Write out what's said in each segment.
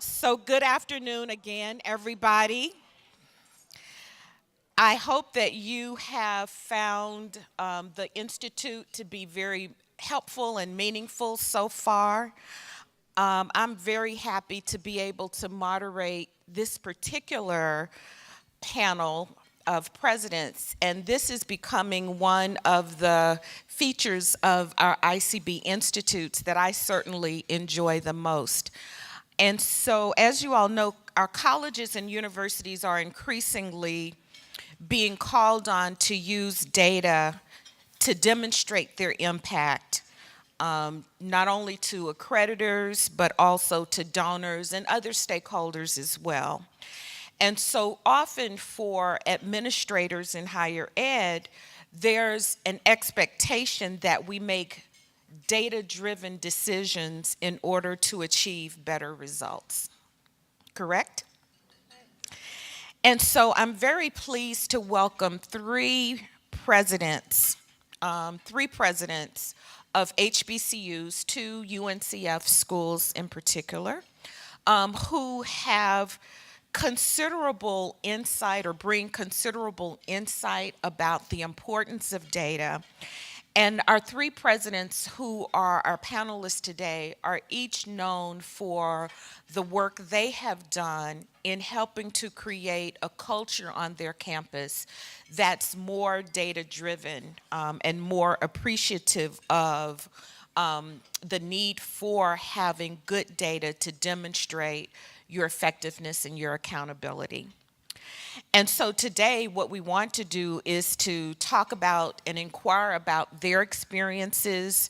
So good afternoon again, everybody. I hope that you have found the Institute to be very helpful and meaningful so far. I'm very happy to be able to moderate this particular panel of presidents, and this is becoming one of the features of our ICB Institutes that I certainly enjoy the most. And so, as you all know, our colleges and universities are increasingly being called on to use data to demonstrate their impact, not only to accreditors, but also to donors and other stakeholders as well. And so often for administrators in higher ed, there's an expectation that we make data-driven decisions in order to achieve better results. Correct? And so I'm very pleased to welcome three presidents of HBCUs, two UNCF schools in particular, who have considerable insight or bring considerable insight about the importance of data. And our three presidents who are our panelists today are each known for the work they have done in helping to create a culture on their campus that's more data-driven and more appreciative of the need for having good data to demonstrate your effectiveness and your accountability. And so today, what we want to do is to talk about and inquire about their experiences,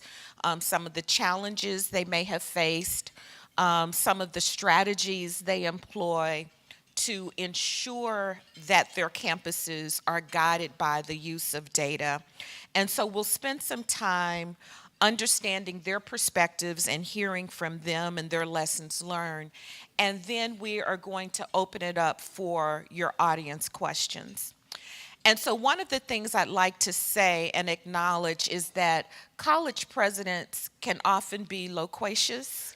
some of the challenges they may have faced, some of the strategies they employ to ensure that their campuses are guided by the use of data. And so we'll spend some time understanding their perspectives and hearing from them and their lessons learned. And then we are going to open it up for your audience questions. And so one of the things I'd like to say and acknowledge is that college presidents can often be loquacious.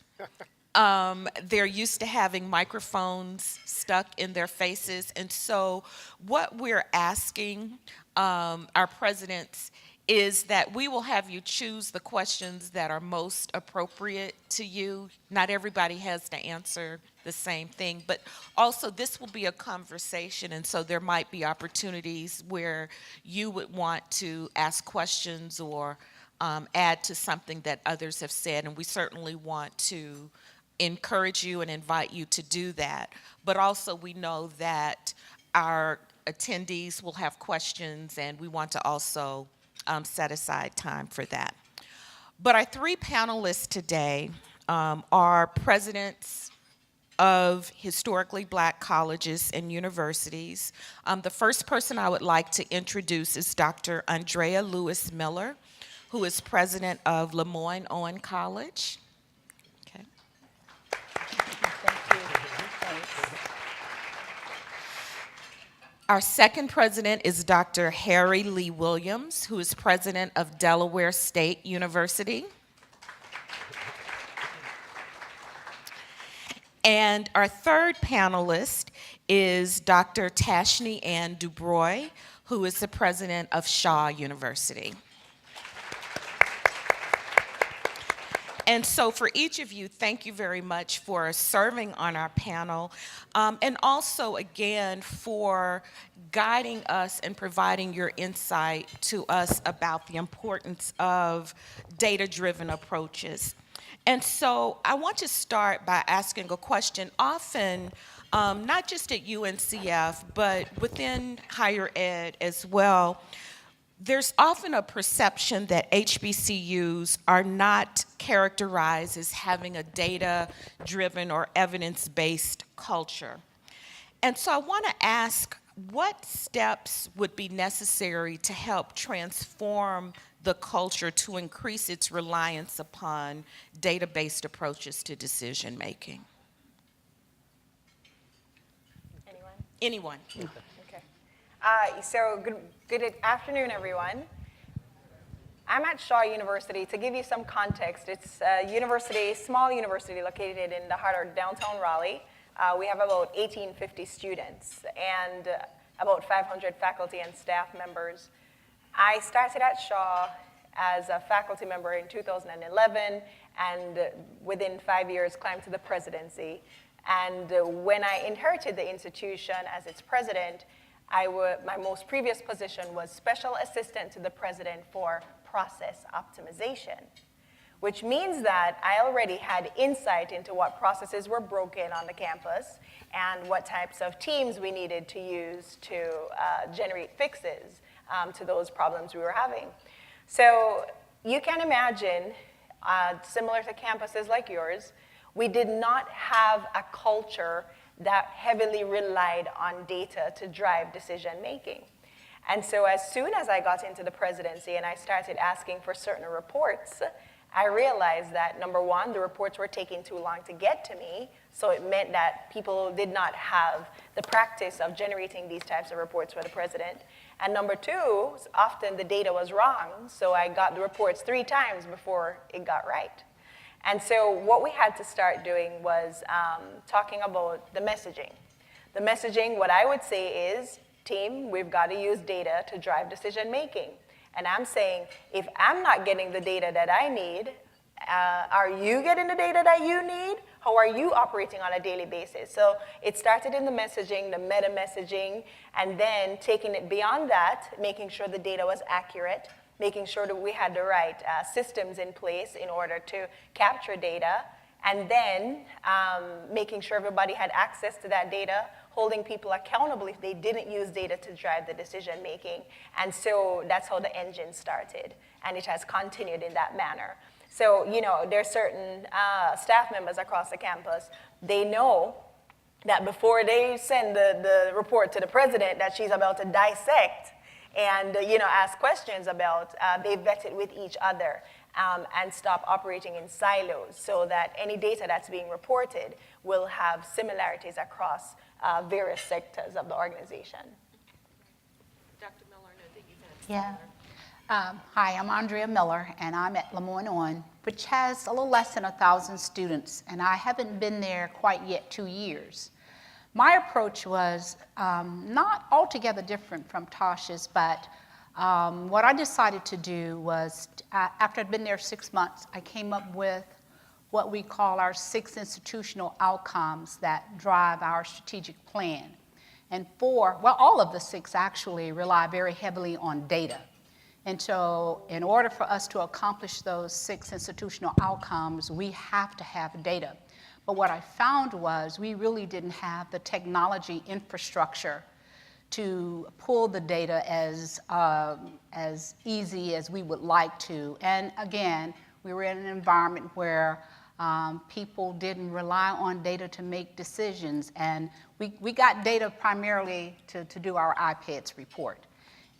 They're used to having microphones stuck in their faces. And so what we're asking our presidents is that we will have you choose the questions that are most appropriate to you. Not everybody has to answer the same thing, but also this will be a conversation, and so there might be opportunities where you would want to ask questions or add to something that others have said, and we certainly want to encourage you and invite you to do that. But also we know that our attendees will have questions, and we want to also set aside time for that. But our three panelists today are presidents of historically black colleges and universities. The first person I would like to introduce is Dr. Andrea Lewis Miller, who is president of Lemoyne Owen College. Okay. Thank you. Thanks. Our second president is Dr. Harry Lee Williams, who is president of Delaware State University. And our third panelist is Dr. Tashni Ann Dubroy, who is the president of Shaw University. And so for each of you, thank you very much for serving on our panel, and also, again, for guiding us and providing your insight to us about the importance of data-driven approaches. And so I want to start by asking a question. Often, not just at UNCF, but within higher ed as well, there's often a perception that HBCUs are not characterized as having a data-driven or evidence-based culture. And so I want to ask, what steps would be necessary to help transform the culture to increase its reliance upon data-based approaches to decision-making? Anyone? Anyone? Okay. So good afternoon, everyone. I'm at Shaw University. To give you some context, it's a university, small university located in the heart of downtown Raleigh. We have about 1,850 students and about 500 faculty and staff members. I started at Shaw as a faculty member in 2011, and within 5 years climbed to the presidency. And when I inherited the institution as its president, my most previous position was special assistant to the president for process optimization, which means that I already had insight into what processes were broken on the campus and what types of teams we needed to use to generate fixes to those problems we were having. So you can imagine, similar to campuses like yours, we did not have a culture that heavily relied on data to drive decision making. And so as soon as I got into the presidency and I started asking for certain reports, I realized that, number one, the reports were taking too long to get to me, so it meant that people did not have the practice of generating these types of reports for the president. And number two, often the data was wrong, so I got the reports 3 times before it got right. And so what we had to start doing was talking about the messaging. The messaging, what I would say is, team, we've got to use data to drive decision making. And I'm saying, if I'm not getting the data that I need, are you getting the data that you need? How are you operating on a daily basis? So it started in the messaging, the meta messaging, and then taking it beyond that, making sure the data was accurate, making sure that we had the right systems in place in order to capture data, and then making sure everybody had access to that data, holding people accountable if they didn't use data to drive the decision making. And so that's how the engine started, and it has continued in that manner. So, you know, there's certain staff members across the campus, they know that before they send the report to the president that she's about to dissect and, you know, ask questions about, they vet it with each other and stop operating in silos so that any data that's being reported will have similarities across various sectors of the organization. Dr. Miller, I know that you've had Hi, I'm Andrea Miller, and I'm at Lemoyne-on, which has a little less than 1,000 students, and I haven't been there quite yet 2 years. My approach was not altogether different from Tosh's, but what I decided to do was, after I'd been there 6 months, I came up with what we call our 6 institutional outcomes that drive our strategic plan. And all of the 6 actually rely very heavily on data. And so in order for us to accomplish those 6 institutional outcomes, we have to have data. But what I found was we really didn't have the technology infrastructure to pull the data as easy as we would like to. And again, we were in an environment where people didn't rely on data to make decisions. And we got data primarily to do our IPEDS report.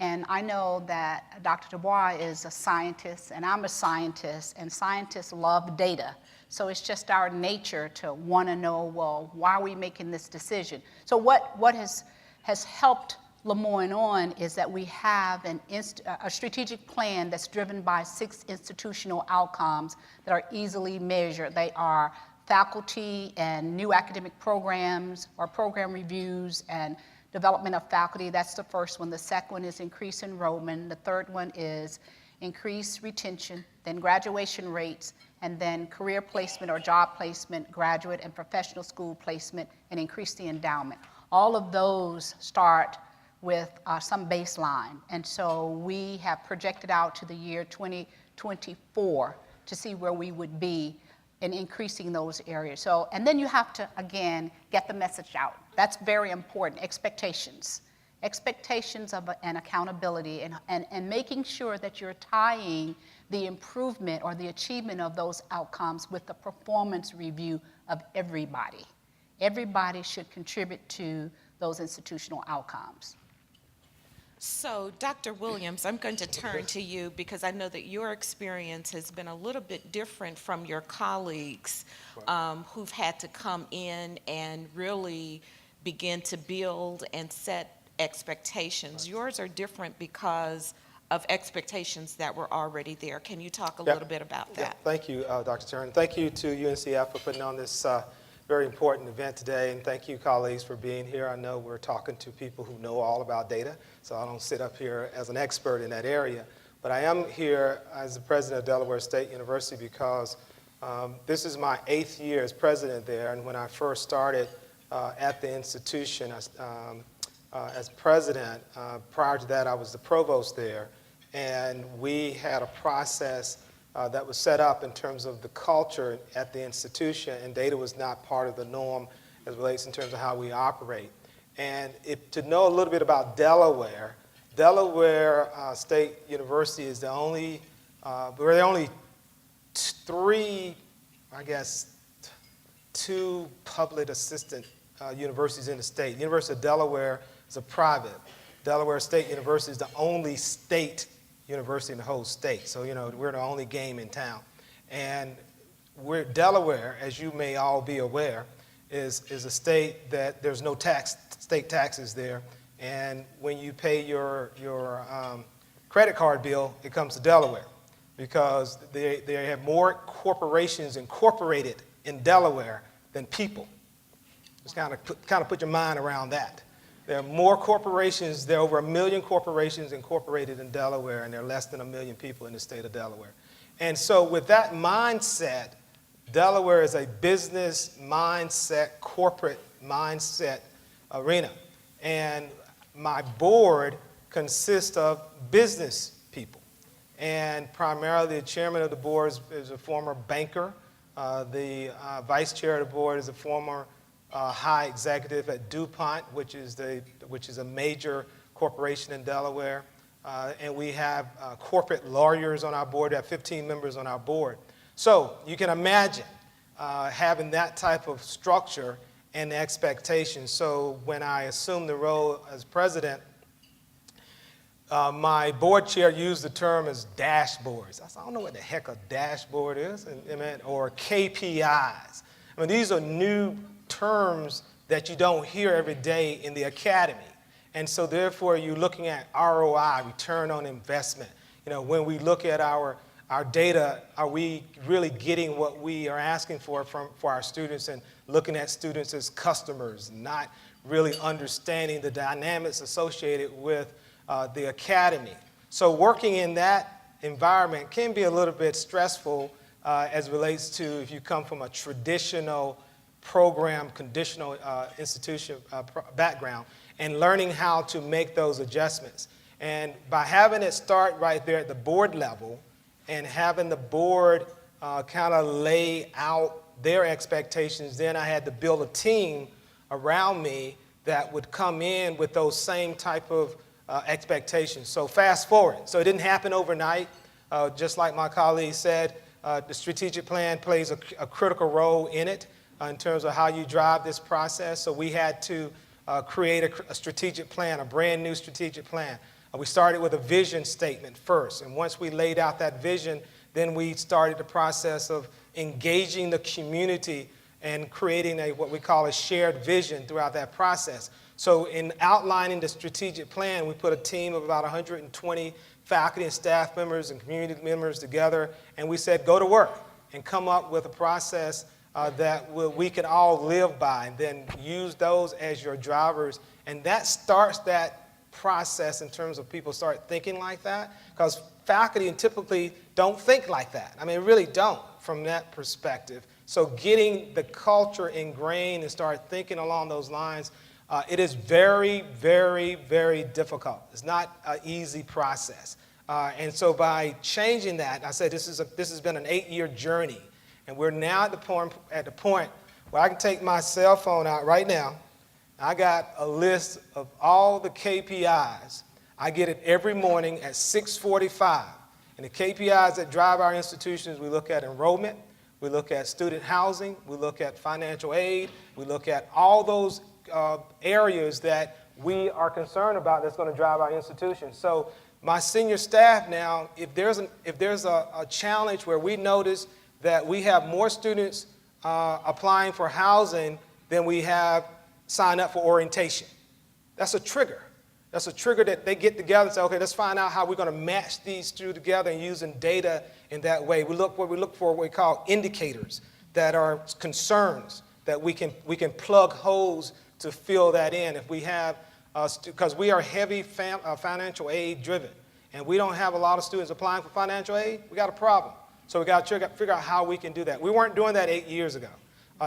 And I know that Dr. Dubroy is a scientist, and I'm a scientist, and scientists love data. So it's just our nature to want to know, well, why are we making this decision? So what has helped Lemoyne-on is that we have a strategic plan that's driven by 6 institutional outcomes that are easily measured. They are faculty and new academic programs, or program reviews, and development of faculty. That's the first one. The second one is increased enrollment. The third one is increased retention, then graduation rates, and then career placement or job placement, graduate and professional school placement, and increase the endowment. All of those start with some baseline. And so we have projected out to the year 2024 to see where we would be in increasing those areas. So, and then you have to, again, get the message out. That's very important. Expectations of and accountability, and making sure that you're tying the improvement or the achievement of those outcomes with the performance review of everybody. Everybody should contribute to those institutional outcomes. So, Dr. Williams, I'm going to turn to you because I know that your experience has been a little bit different from your colleagues who've had to come in and really begin to build and set expectations. Yours are different because expectations that were already there. Can you talk a Yeah. little bit about Yeah, that? thank you, Dr. Turner. Thank you to UNCF for putting on this very important event today, and thank you, colleagues, for being here. I know we're talking to people who know all about data, so I don't sit up here as an expert in that area. But I am here as the president of Delaware State University because this is my 8th year as president there, and when I first started at the institution as president, prior to that I was the provost there, and we had a process that was set up in terms of the culture at the institution, and data was not part of the norm as it relates in terms of how we operate. And to know a little bit about Delaware, Delaware State University is the only, we're the only two public assistant universities in the state. University of Delaware is a private. Delaware State University is the only state university in the whole state. So, we're the only game in town. And Delaware, as you may all be aware, is a state that there's no state taxes there. And when you pay your credit card bill, it comes to Delaware because they have more corporations incorporated in Delaware than people. Just kind of put your mind around that. There are more corporations, there are over 1 million corporations incorporated in Delaware, and there are less than 1 million people in the state of Delaware. And so with that mindset, Delaware is a business mindset, corporate mindset arena. And my board consists of business people. And primarily the chairman of the board is a former banker. The vice chair of the board is a former high executive at DuPont, which is a major corporation in Delaware. And we have corporate lawyers on our board. We have 15 members on our board. So you can imagine having that type of structure and expectation. So when I assumed the role as president, my board chair used the term as dashboards. I said, I don't know what the heck a dashboard is, or KPIs. I mean, these are new terms that you don't hear every day in the academy. And so therefore, you're looking at ROI, return on investment. When we look at our data, are we really getting what we are asking for our students, and looking at students as customers, not really understanding the dynamics associated with the academy. So working in that environment can be a little bit stressful as it relates to if you come from a traditional program, conditional institution background, and learning how to make those adjustments. And by having it start right there at the board level and having the board kind of lay out their expectations, then I had to build a team around me that would come in with those same type of expectations. So fast forward. So it didn't happen overnight. Just like my colleague said, the strategic plan plays a critical role in it in terms of how you drive this process. So we had to create a strategic plan, a brand new strategic plan. We started with a vision statement first. And once we laid out that vision, then we started the process of engaging the community and creating what we call a shared vision throughout that process. So in outlining the strategic plan, we put a team of about 120 faculty and staff members and community members together, and we said, go to work and come up with a process that we can all live by, and then use those as your drivers. And that starts that process in terms of people start thinking like that, because faculty typically don't think like that. I mean, really don't from that perspective. So getting the culture ingrained and start thinking along those lines, it is very, very, very difficult. It's not an easy process. And so by changing that, I said this has been an 8-year journey. And we're now at the point where I can take my cell phone out right now. I got a list of all the KPIs. I get it every morning at 6:45. And the KPIs that drive our institutions, we look at enrollment, we look at student housing, we look at financial aid, we look at all those areas that we are concerned about that's going to drive our institution. So my senior staff now, if there's a challenge where we notice that we have more students applying for housing than we have signed up for orientation, that's a trigger. That's a trigger that they get together and say, okay, let's find out how we're going to match these two together and using data in that way. We look for what we call indicators that are concerns that we can plug holes to fill that in. If we have, because we are heavy financial aid driven, and we don't have a lot of students applying for financial aid, we got a problem. So we got to figure out how we can do that. We weren't doing that 8 years ago.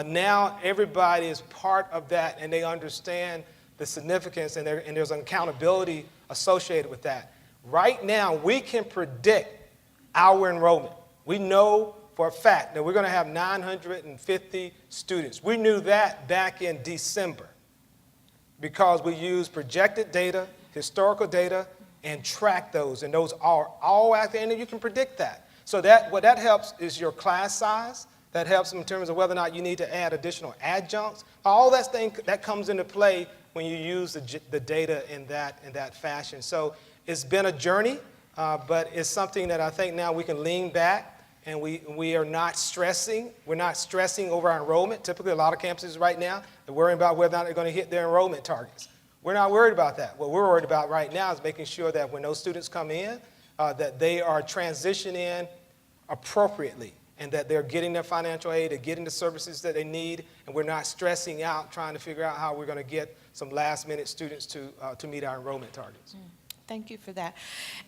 Now everybody is part of that, and they understand the significance, and there's an accountability associated with that. Right now, we can predict our enrollment. We know for a fact that we're going to have 950 students. We knew that back in December because we used projected data, historical data, and track those, and those are all out there, and you can predict that. So what that helps is your class size. That helps in terms of whether or not you need to add additional adjuncts. All that comes into play when you use the data in that fashion. So it's been a journey, but it's something that I think now we can lean back, and we are not stressing. We're not stressing over our enrollment. Typically, a lot of campuses right now, they're worrying about whether or not they're going to hit their enrollment targets. We're not worried about that. What we're worried about right now is making sure that when those students come in, that they are transitioning appropriately, and that they're getting their financial aid, they're getting the services that they need, and we're not stressing out trying to figure out how we're going to get some last-minute students to meet our enrollment targets. Thank you for that.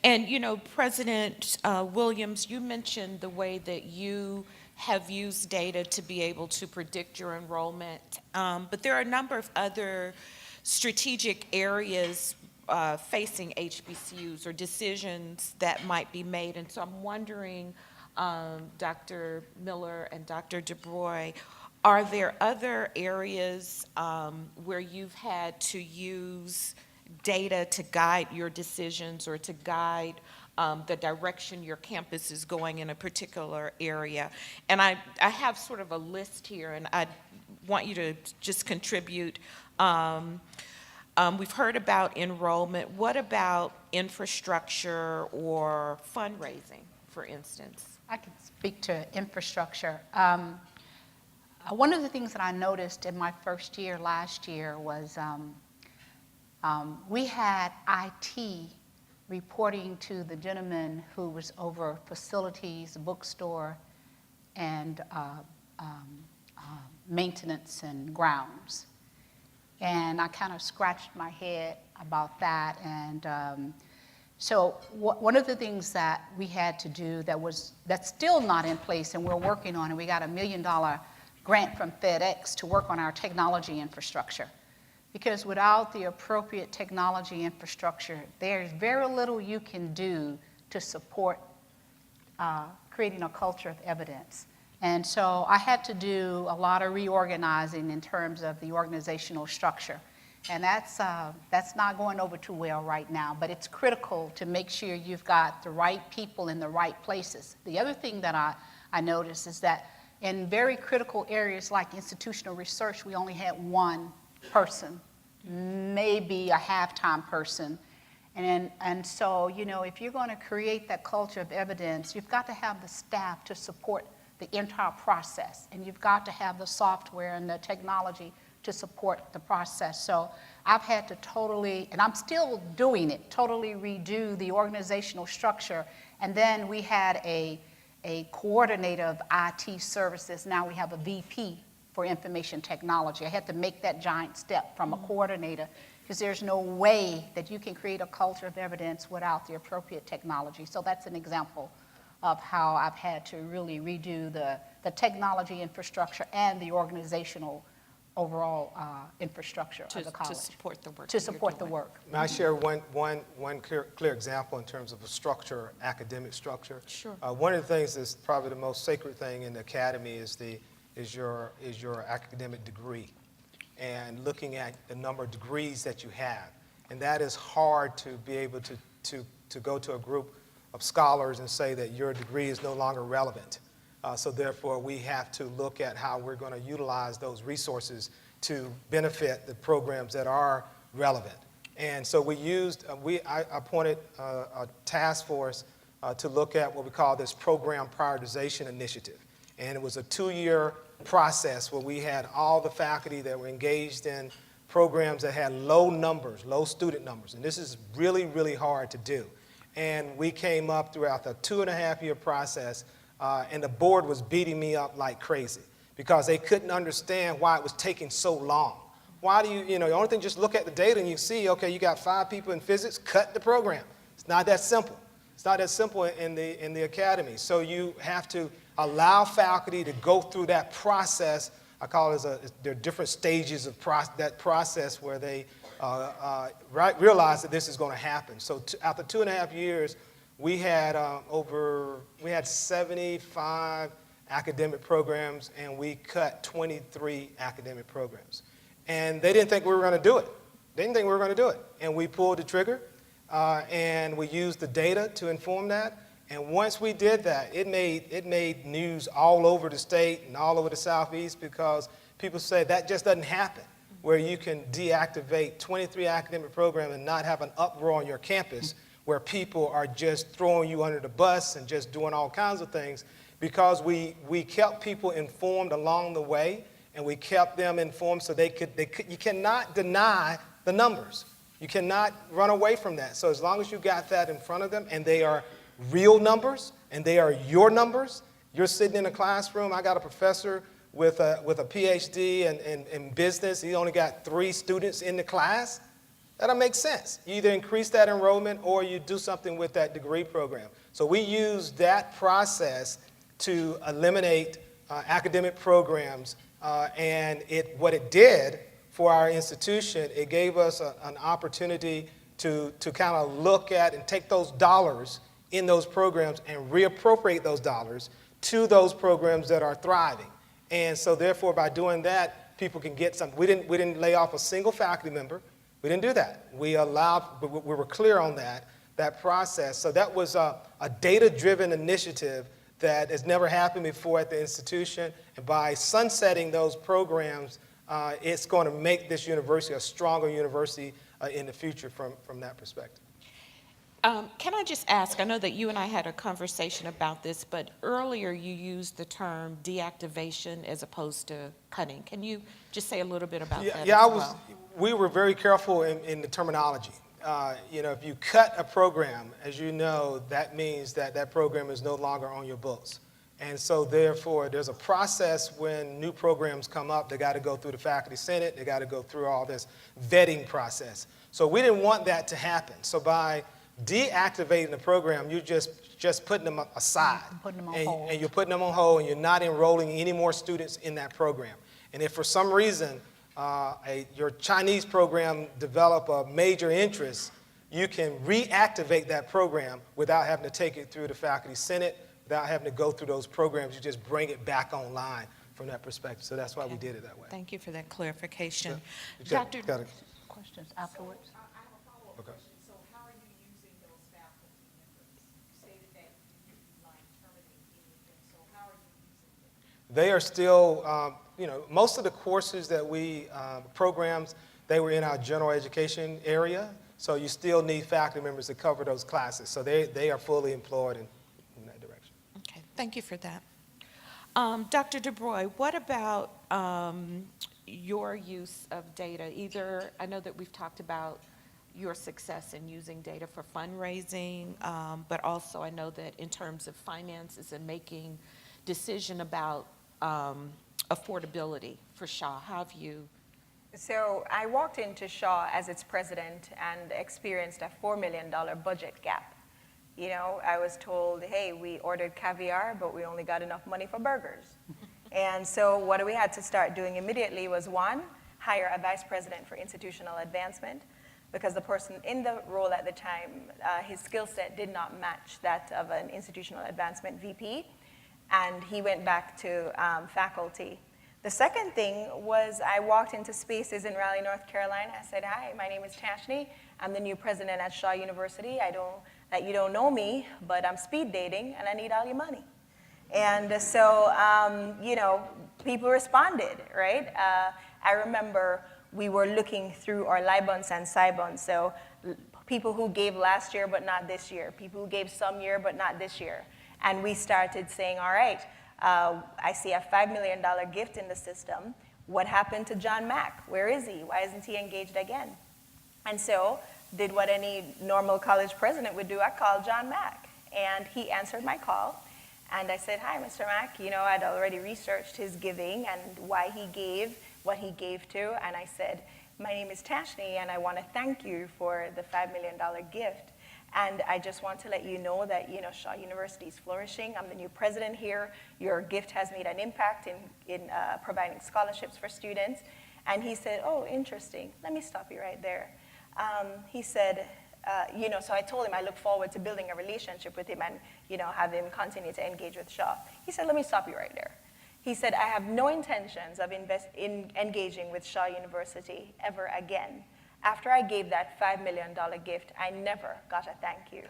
And, President Williams, you mentioned the way that you have used data to be able to predict your enrollment, but there are a number of other strategic areas facing HBCUs or decisions that might be made, and so I'm wondering, Dr. Miller and Dr. Dubroy, are there other areas where you've had to use data to guide your decisions or to guide the direction your campus is going in a particular area? And I have sort of a list here, and I want you to just contribute. We've heard about enrollment. What about infrastructure or fundraising, for instance? I can speak to infrastructure. One of the things that I noticed in my first year last year was we had IT reporting to the gentleman who was over facilities, bookstore, and maintenance and grounds. And I kind of scratched my head about that. And so one of the things that we had to do that's still not in place and we're working on, and we got $1 million grant from FedEx to work on our technology infrastructure. Because without the appropriate technology infrastructure, there's very little you can do to support creating a culture of evidence. And so I had to do a lot of reorganizing in terms of the organizational structure. And that's not going over too well right now, but it's critical to make sure you've got the right people in the right places. The other thing that I noticed is that in very critical areas like institutional research, we only had one person, maybe a half-time person. And so, if you're going to create that culture of evidence, you've got to have the staff to support the entire process, and you've got to have the software and the technology to support the process. So I've had to totally, and I'm still doing it, totally redo the organizational structure. And then we had a coordinator of IT services. Now we have a VP for information technology. I had to make that giant step from a coordinator, because there's no way that you can create a culture of evidence without the appropriate technology. So that's an example of how I've had to really redo the technology infrastructure and the organizational overall infrastructure of the college. To support the work. To support the work. May I share one clear example in terms of a structure, academic structure? Sure. One of the things that's probably the most sacred thing in the academy is your academic degree, and looking at the number of degrees that you have. And that is hard to be able to go to a group of scholars and say that your degree is no longer relevant. So therefore, we have to look at how we're going to utilize those resources to benefit the programs that are relevant. And so I appointed a task force to look at what we call this program prioritization initiative. And it was a 2-year process where we had all the faculty that were engaged in programs that had low numbers, low student numbers. And this is really, really hard to do. And we came up throughout the 2.5-year process, and the board was beating me up like crazy because they couldn't understand why it was taking so long. Why do you know, the only thing, just look at the data and you see, okay, you got 5 people in physics, cut the program. It's not that simple. It's not that simple in the academy. So you have to allow faculty to go through that process. I call it there are different stages of that process where they realize that this is going to happen. So after 2.5 years, we had 75 academic programs, and we cut 23 academic programs. And they didn't think we were going to do it. They didn't think we were going to do it. And we pulled the trigger, and we used the data to inform that. And once we did that, it made news all over the state and all over the Southeast because people say that just doesn't happen, where you can deactivate 23 academic programs and not have an uproar on your campus where people are just throwing you under the bus and just doing all kinds of things, because we kept people informed along the way, and we kept them informed so you cannot deny the numbers. You cannot run away from that. So as long as you got that in front of them, and they are real numbers, and they are your numbers, you're sitting in a classroom. I got a professor with a PhD in business. He only got 3 students in the class. That'll make sense. You either increase that enrollment or you do something with that degree program. So we use that process to eliminate academic programs, and what it did for our institution, it gave us an opportunity to kind of look at and take those dollars in those programs and reappropriate those dollars to those programs that are thriving. And so therefore, by doing that, people can get something. We didn't lay off a single faculty member. We didn't do that. We were clear on that process. So that was a data-driven initiative that has never happened before at the institution. And by sunsetting those programs, it's going to make this university a stronger university in the future from that perspective. Can I just ask, I know that you and I had a conversation about this, but earlier you used the term deactivation as opposed to cutting. Can you just say a little bit about that as well? We were very careful in the terminology. If you cut a program, as you know, that means that program is no longer on your books. And so therefore, there's a process when new programs come up. They got to go through the faculty senate. They got to go through all this vetting process. So we didn't want that to happen. So by deactivating the program, you're just putting them aside. Putting them on hold. And you're putting them on hold, and you're not enrolling any more students in that program. And if for some reason your Chinese program develop a major interest, you can reactivate that program without having to take it through the faculty senate, without having to go through those programs. You just bring it back online from that perspective. So that's why we did it that way. Thank you for that clarification. Yeah. Dr. Questions afterwards? I have a follow-up Okay. question. So how are you using those faculty members? You stated that you like terminating anything. So how are you using them? They are still, most of the courses that we, programs, they were in our general education area. So you still need faculty members to cover those classes. So they are fully employed in that direction. Okay, thank you for that. Dr. Dubroy, what about your use of data? Either, I know that we've talked about your success in using data for fundraising, but also I know that in terms of finances and making decision about affordability for Shaw, how have you? So I walked into Shaw as its president and experienced a $4 million budget gap. I was told, hey, we ordered caviar, but we only got enough money for burgers. And so what we had to start doing immediately was, one, hire a vice president for institutional advancement, because the person in the role at the time, his skill set did not match that of an institutional advancement VP, and he went back to faculty. The second thing was I walked into spaces in Raleigh, North Carolina. I said, hi, my name is Tashni. I'm the new president at Shaw University. You don't know me, but I'm speed dating, and I need all your money. And so, people responded, right? I remember we were looking through our LIBONs and SIBONs, so people who gave last year but not this year, people who gave some year but not this year. And we started saying, all right, I see a $5 million gift in the system. what happened to John Mack? Where is he? Why isn't he engaged again? And so did what any normal college president would do. I called John Mack, and he answered my call. And I said, hi, Mr. Mack. I'd already researched his giving and why he gave, what he gave to. And I said, my name is Tashni, and I want to thank you for the $5 million gift. And I just want to let you know that, Shaw University is flourishing. I'm the new president here. Your gift has made an impact in providing scholarships for students. And he said, oh, interesting. Let me stop you right there. He said, so I told him I look forward to building a relationship with him and, have him continue to engage with Shaw. He said, let me stop you right there. He said, I have no intentions of engaging with Shaw University ever again. After I gave that $5 million gift, I never got a thank you.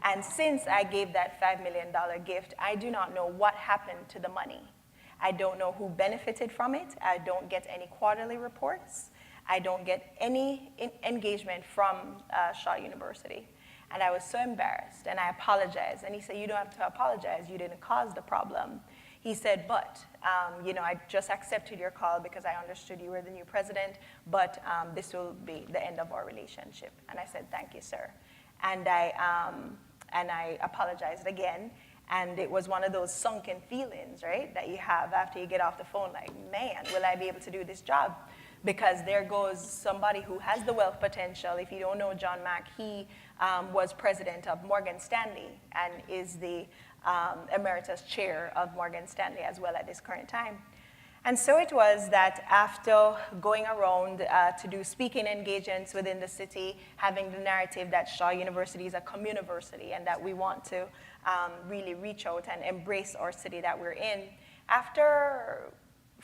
And since I gave that $5 million gift, I do not know what happened to the money. I don't know who benefited from it. I don't get any quarterly reports. I don't get any engagement from Shaw University. And I was so embarrassed, and I apologized. And he said, you don't have to apologize. You didn't cause the problem. He said, but, I just accepted your call because I understood you were the new president, but this will be the end of our relationship. And I said, thank you, sir. And I apologized again. And it was one of those sunken feelings, right, that you have after you get off the phone, like, man, will I be able to do this job? Because there goes somebody who has the wealth potential. If you don't know John Mack, he was president of Morgan Stanley and is the emeritus chair of Morgan Stanley as well at this current time. And so it was that after going around to do speaking engagements within the city, having the narrative that Shaw University is a communiversity and that we want to really reach out and embrace our city that we're in, after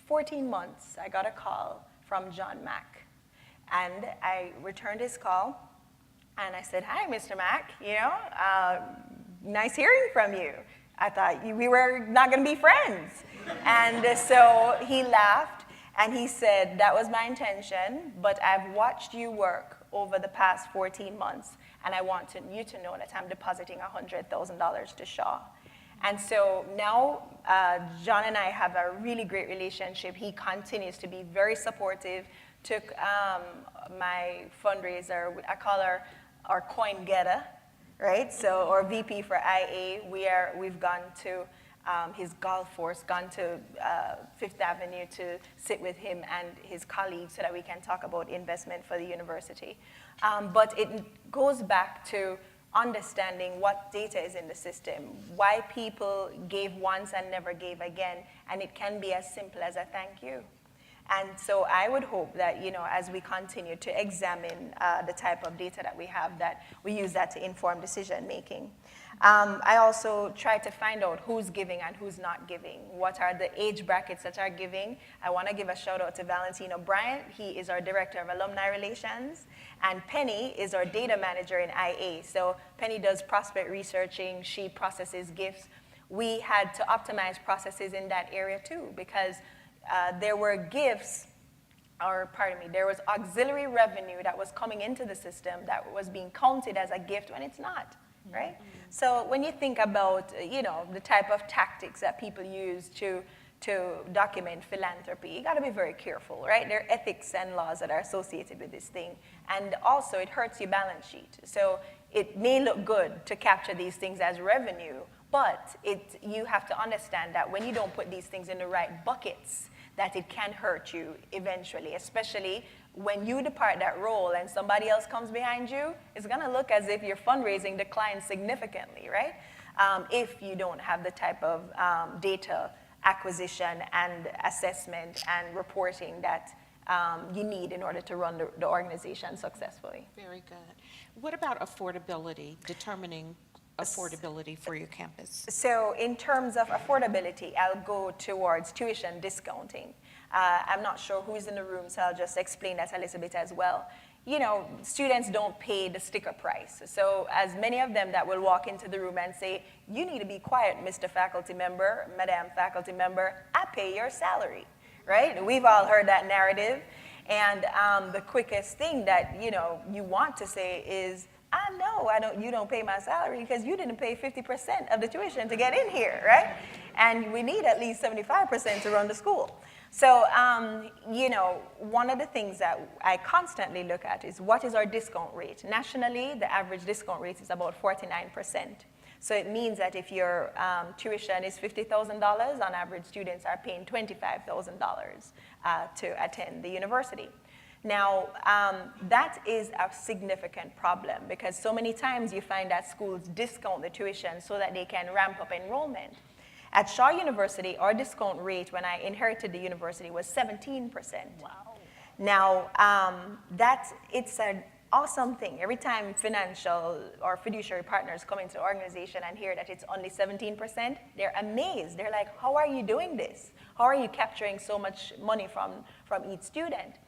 14 months, I got a call from John Mack. And I returned his call, and I said, hi, Mr. Mack, nice hearing from you. I thought we were not going to be friends. And so he laughed, and he said, that was my intention, but I've watched you work over the past 14 months, and I want you to know that I'm depositing $100,000 to Shaw. And so now John and I have a really great relationship. He continues to be very supportive. Took my fundraiser, I call her our coin getter, right? So, or VP for IA. We've gone to his golf course, gone to Fifth Avenue to sit with him and his colleagues so that we can talk about investment for the university. But it goes back to understanding what data is in the system, why people gave once and never gave again, and it can be as simple as a thank you. And so I would hope that, as we continue to examine the type of data that we have, that we use that to inform decision making. I also try to find out who's giving and who's not giving. What are the age brackets that are giving? I want to give a shout out to Valentino Bryant. He is our Director of Alumni Relations. And Penny is our data manager in IA. So Penny does prospect researching. She processes gifts. We had to optimize processes in that area too, because there were gifts, there was auxiliary revenue that was coming into the system that was being counted as a gift when it's not, right? Mm-hmm. So when you think about, the type of tactics that people use to document philanthropy, you gotta be very careful, right? There are ethics and laws that are associated with this thing. And also it hurts your balance sheet. So it may look good to capture these things as revenue, but you have to understand that when you don't put these things in the right buckets, that it can hurt you eventually, especially when you depart that role and somebody else comes behind you. It's gonna look as if your fundraising declines significantly, right? If you don't have the type of data acquisition and assessment and reporting that you need in order to run the organization successfully. Very good. What about affordability, determining affordability for your campus? So in terms of affordability, I'll go towards tuition discounting. I'm not sure who's in the room, so I'll just explain that a little bit as well. Students don't pay the sticker price. So as many of them that will walk into the room and say, you need to be quiet, Mr. Faculty Member, Madam Faculty Member, I pay your salary, right? We've all heard that narrative. And the quickest thing that, you want to say is, you don't pay my salary because you didn't pay 50% of the tuition to get in here, right? And we need at least 75% to run the school. So, you know, one of the things that I constantly look at is what is our discount rate? Nationally, the average discount rate is about 49%. So it means that if your tuition is $50,000, on average, students are paying $25,000 to attend the university. Now, that is a significant problem because so many times you find that schools discount the tuition so that they can ramp up enrollment. At Shaw University, our discount rate when I inherited the university was 17%. Wow. Now, it's an awesome thing. Every time financial or fiduciary partners come into the organization and hear that it's only 17%, they're amazed. They're like, how are you doing this? How are you capturing so much money from each student?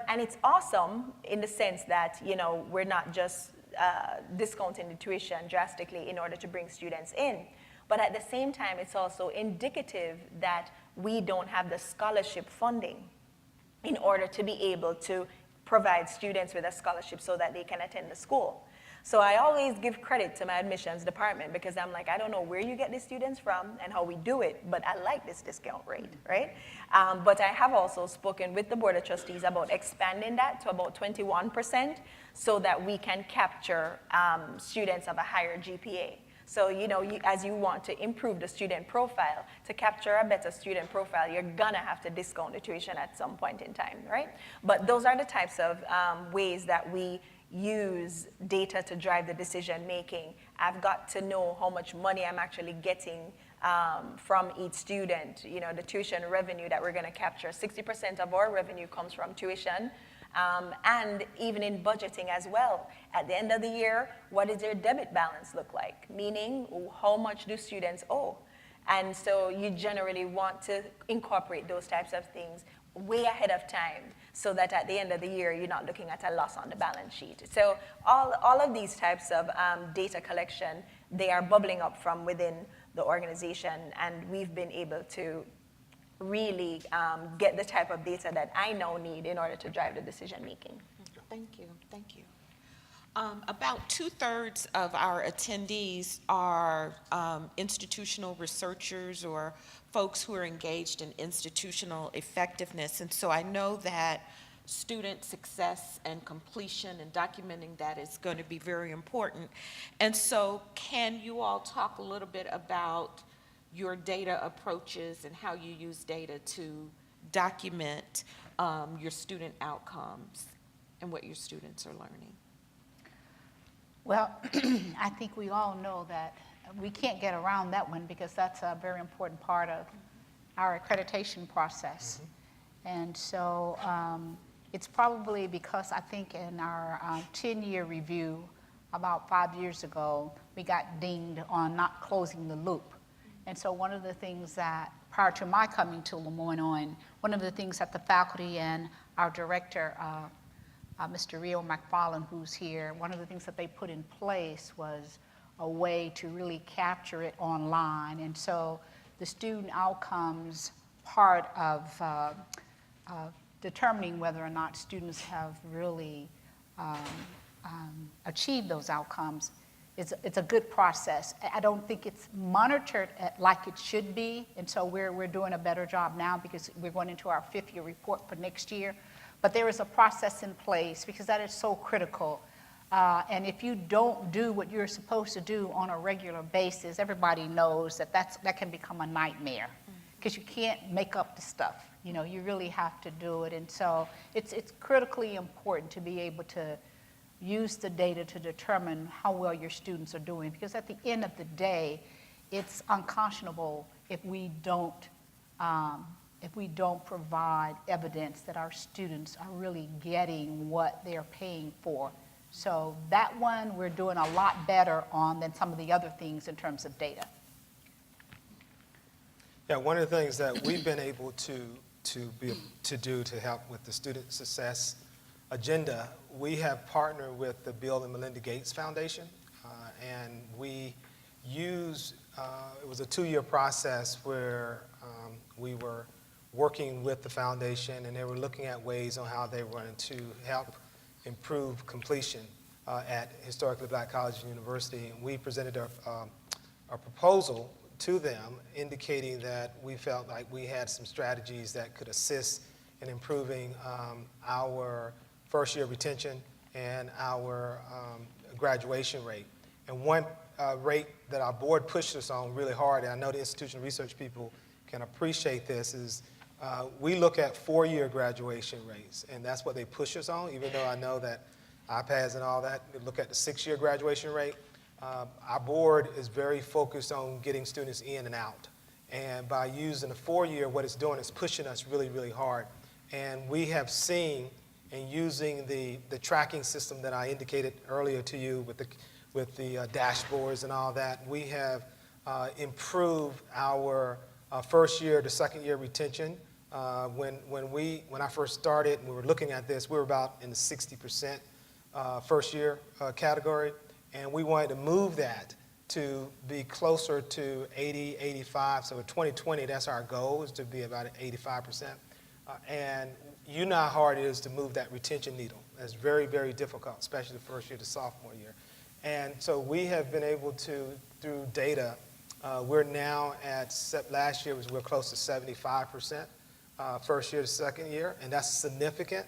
And it's awesome in the sense that, you know, we're not just discounting the tuition drastically in order to bring students in. But at the same time, it's also indicative that we don't have the scholarship funding in order to be able to provide students with a scholarship so that they can attend the school. So I always give credit to my admissions department because I'm like, I don't know where you get these students from and how we do it, but I like this discount rate, right? But I have also spoken with the Board of Trustees about expanding that to about 21% so that we can capture students of a higher GPA. So, you know, as you want to improve the student profile, to capture a better student profile, you're gonna have to discount the tuition at some point in time, right? But those are the types of ways that we use data to drive the decision making. I've got to know how much money I'm actually getting from each student. You know, the tuition revenue that we're gonna capture, 60% of our revenue comes from tuition. And even in budgeting as well. At the end of the year, what does their debit balance look like? Meaning, how much do students owe? And so you generally want to incorporate those types of things way ahead of time so that at the end of the year, you're not looking at a loss on the balance sheet. So all of these types of data collection, they are bubbling up from within the organization, and we've been able to really get the type of data that I now need in order to drive the decision making. Thank you, thank you. About 2/3 of our attendees are institutional researchers or folks who are engaged in institutional effectiveness. And so I know that student success and completion and documenting that is going to be very important. And so can you all talk a little bit about your data approaches and how you use data to document your student outcomes and what your students are learning? Well, I think we all know that we can't get around that one because that's a very important part of our accreditation process. Mm-hmm. And so it's probably because I think in our 10-year review about 5 years ago, we got dinged on not closing the loop. And so one of the things that, prior to my coming to Lemoyne-On, one of the things that the faculty and our director, Mr. Rio McFarland, who's here, one of the things that they put in place was a way to really capture it online. And so the student outcomes part of determining whether or not students have really achieved those outcomes, it's a good process. I don't think it's monitored like it should be, and so we're doing a better job now because we're going into our 5th year report for next year. But there is a process in place because that is so critical. And if you don't do what you're supposed to do on a regular basis, everybody knows that can become a nightmare because you can't make up the stuff. You know, you really have to do it. And so it's critically important to be able to use the data to determine how well your students are doing, because at the end of the day, it's unconscionable if we don't provide evidence that our students are really getting what they're paying for. So that one we're doing a lot better on than some of the other things in terms of data. Yeah, one of the things that we've been able to do to help with the student success agenda, we have partnered with the Bill and Melinda Gates Foundation, and we use, it was a 2-year process where we were working with the foundation, and they were looking at ways on how they were going to help improve completion at historically black colleges and universities. And we presented a proposal to them, indicating that we felt like we had some strategies that could assist in improving our first-year retention and our graduation rate. And one rate that our board pushed us on really hard, and I know the institutional research people can appreciate this, is we look at 4-year graduation rates, and that's what they push us on, even though I know that iPads and all that, they look at the 6-year graduation rate. Our board is very focused on getting students in and out. And by using the 4-year, what it's doing is pushing us really, really hard. And we have seen, in using the tracking system that I indicated earlier to you with the dashboards and all that, we have improved our first year to second year retention. When I first started and we were looking at this, we were about in the 60% first year category, and we wanted to move that to be closer to 80, 85. So in 2020, that's our goal, is to be about 85%. And you know how hard it is to move that retention needle. It's very, very difficult, especially the first year to sophomore year. And so we have been able to, through data, we're now at, last year we're close to 75% first year to second year, and that's significant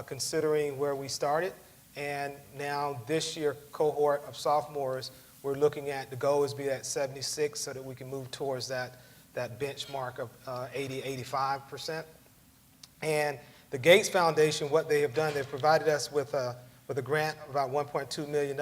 considering where we started. And now this year cohort of sophomores, we're looking at, the goal is to be at 76 so that we can move towards that benchmark of 80, 85%. And the Gates Foundation, what they have done, they've provided us with a grant of about $1.2 million,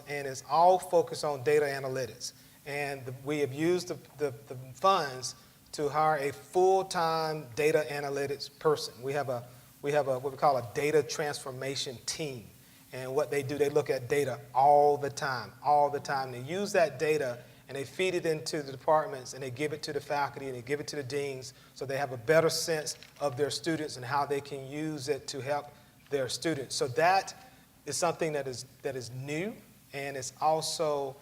and it's all focused on data analytics. And we have used the funds to hire a full-time data analytics person. We have what we call a data transformation team. And what they do, they look at data all the time. They use that data and they feed it into the departments and they give it to the faculty and they give it to the deans so they have a better sense of their students and how they can use it to help their students. So that is something that is new, and it's also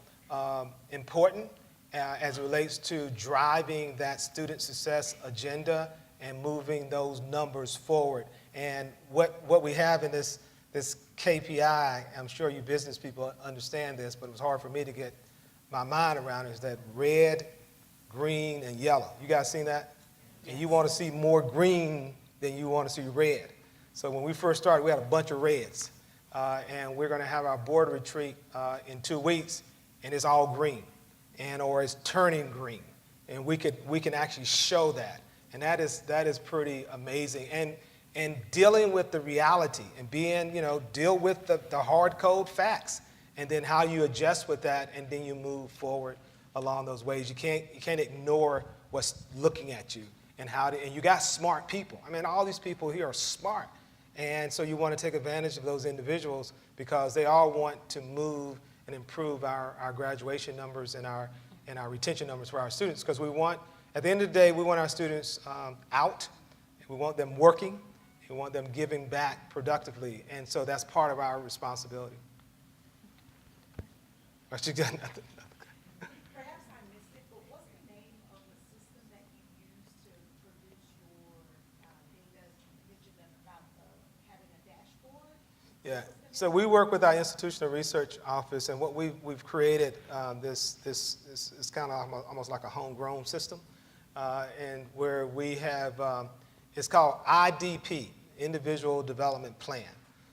important as it relates to driving that student success agenda and moving those numbers forward. And what we have in this KPI, I'm sure you business people understand this, but it was hard for me to get my mind around it, is that red, green, and yellow. You guys seen that? And you want to see more green than you want to see red. So when we first started, we had a bunch of reds. And we're going to have our board retreat in 2 weeks, and it's all green, or it's turning green. And we can actually show that. And that is pretty amazing. And dealing with the reality and deal with the hard code facts, and then how you adjust with that, and then you move forward along those ways. You can't ignore what's looking at you and and you got smart people. I mean, all these people here are smart. And so you want to take advantage of those individuals because they all want to move and improve our graduation numbers and our retention numbers for our students, because at the end of the day, we want our students out, we want them working, we want them giving back productively, and so that's part of our responsibility. Perhaps I missed it, but what's the name of the system that you use to produce your data? You mentioned about having a dashboard. Yeah. So we work with our institutional research office, and what we've created this is kind of almost like a homegrown system, and where we have it's called IDP, Individual Development Plan.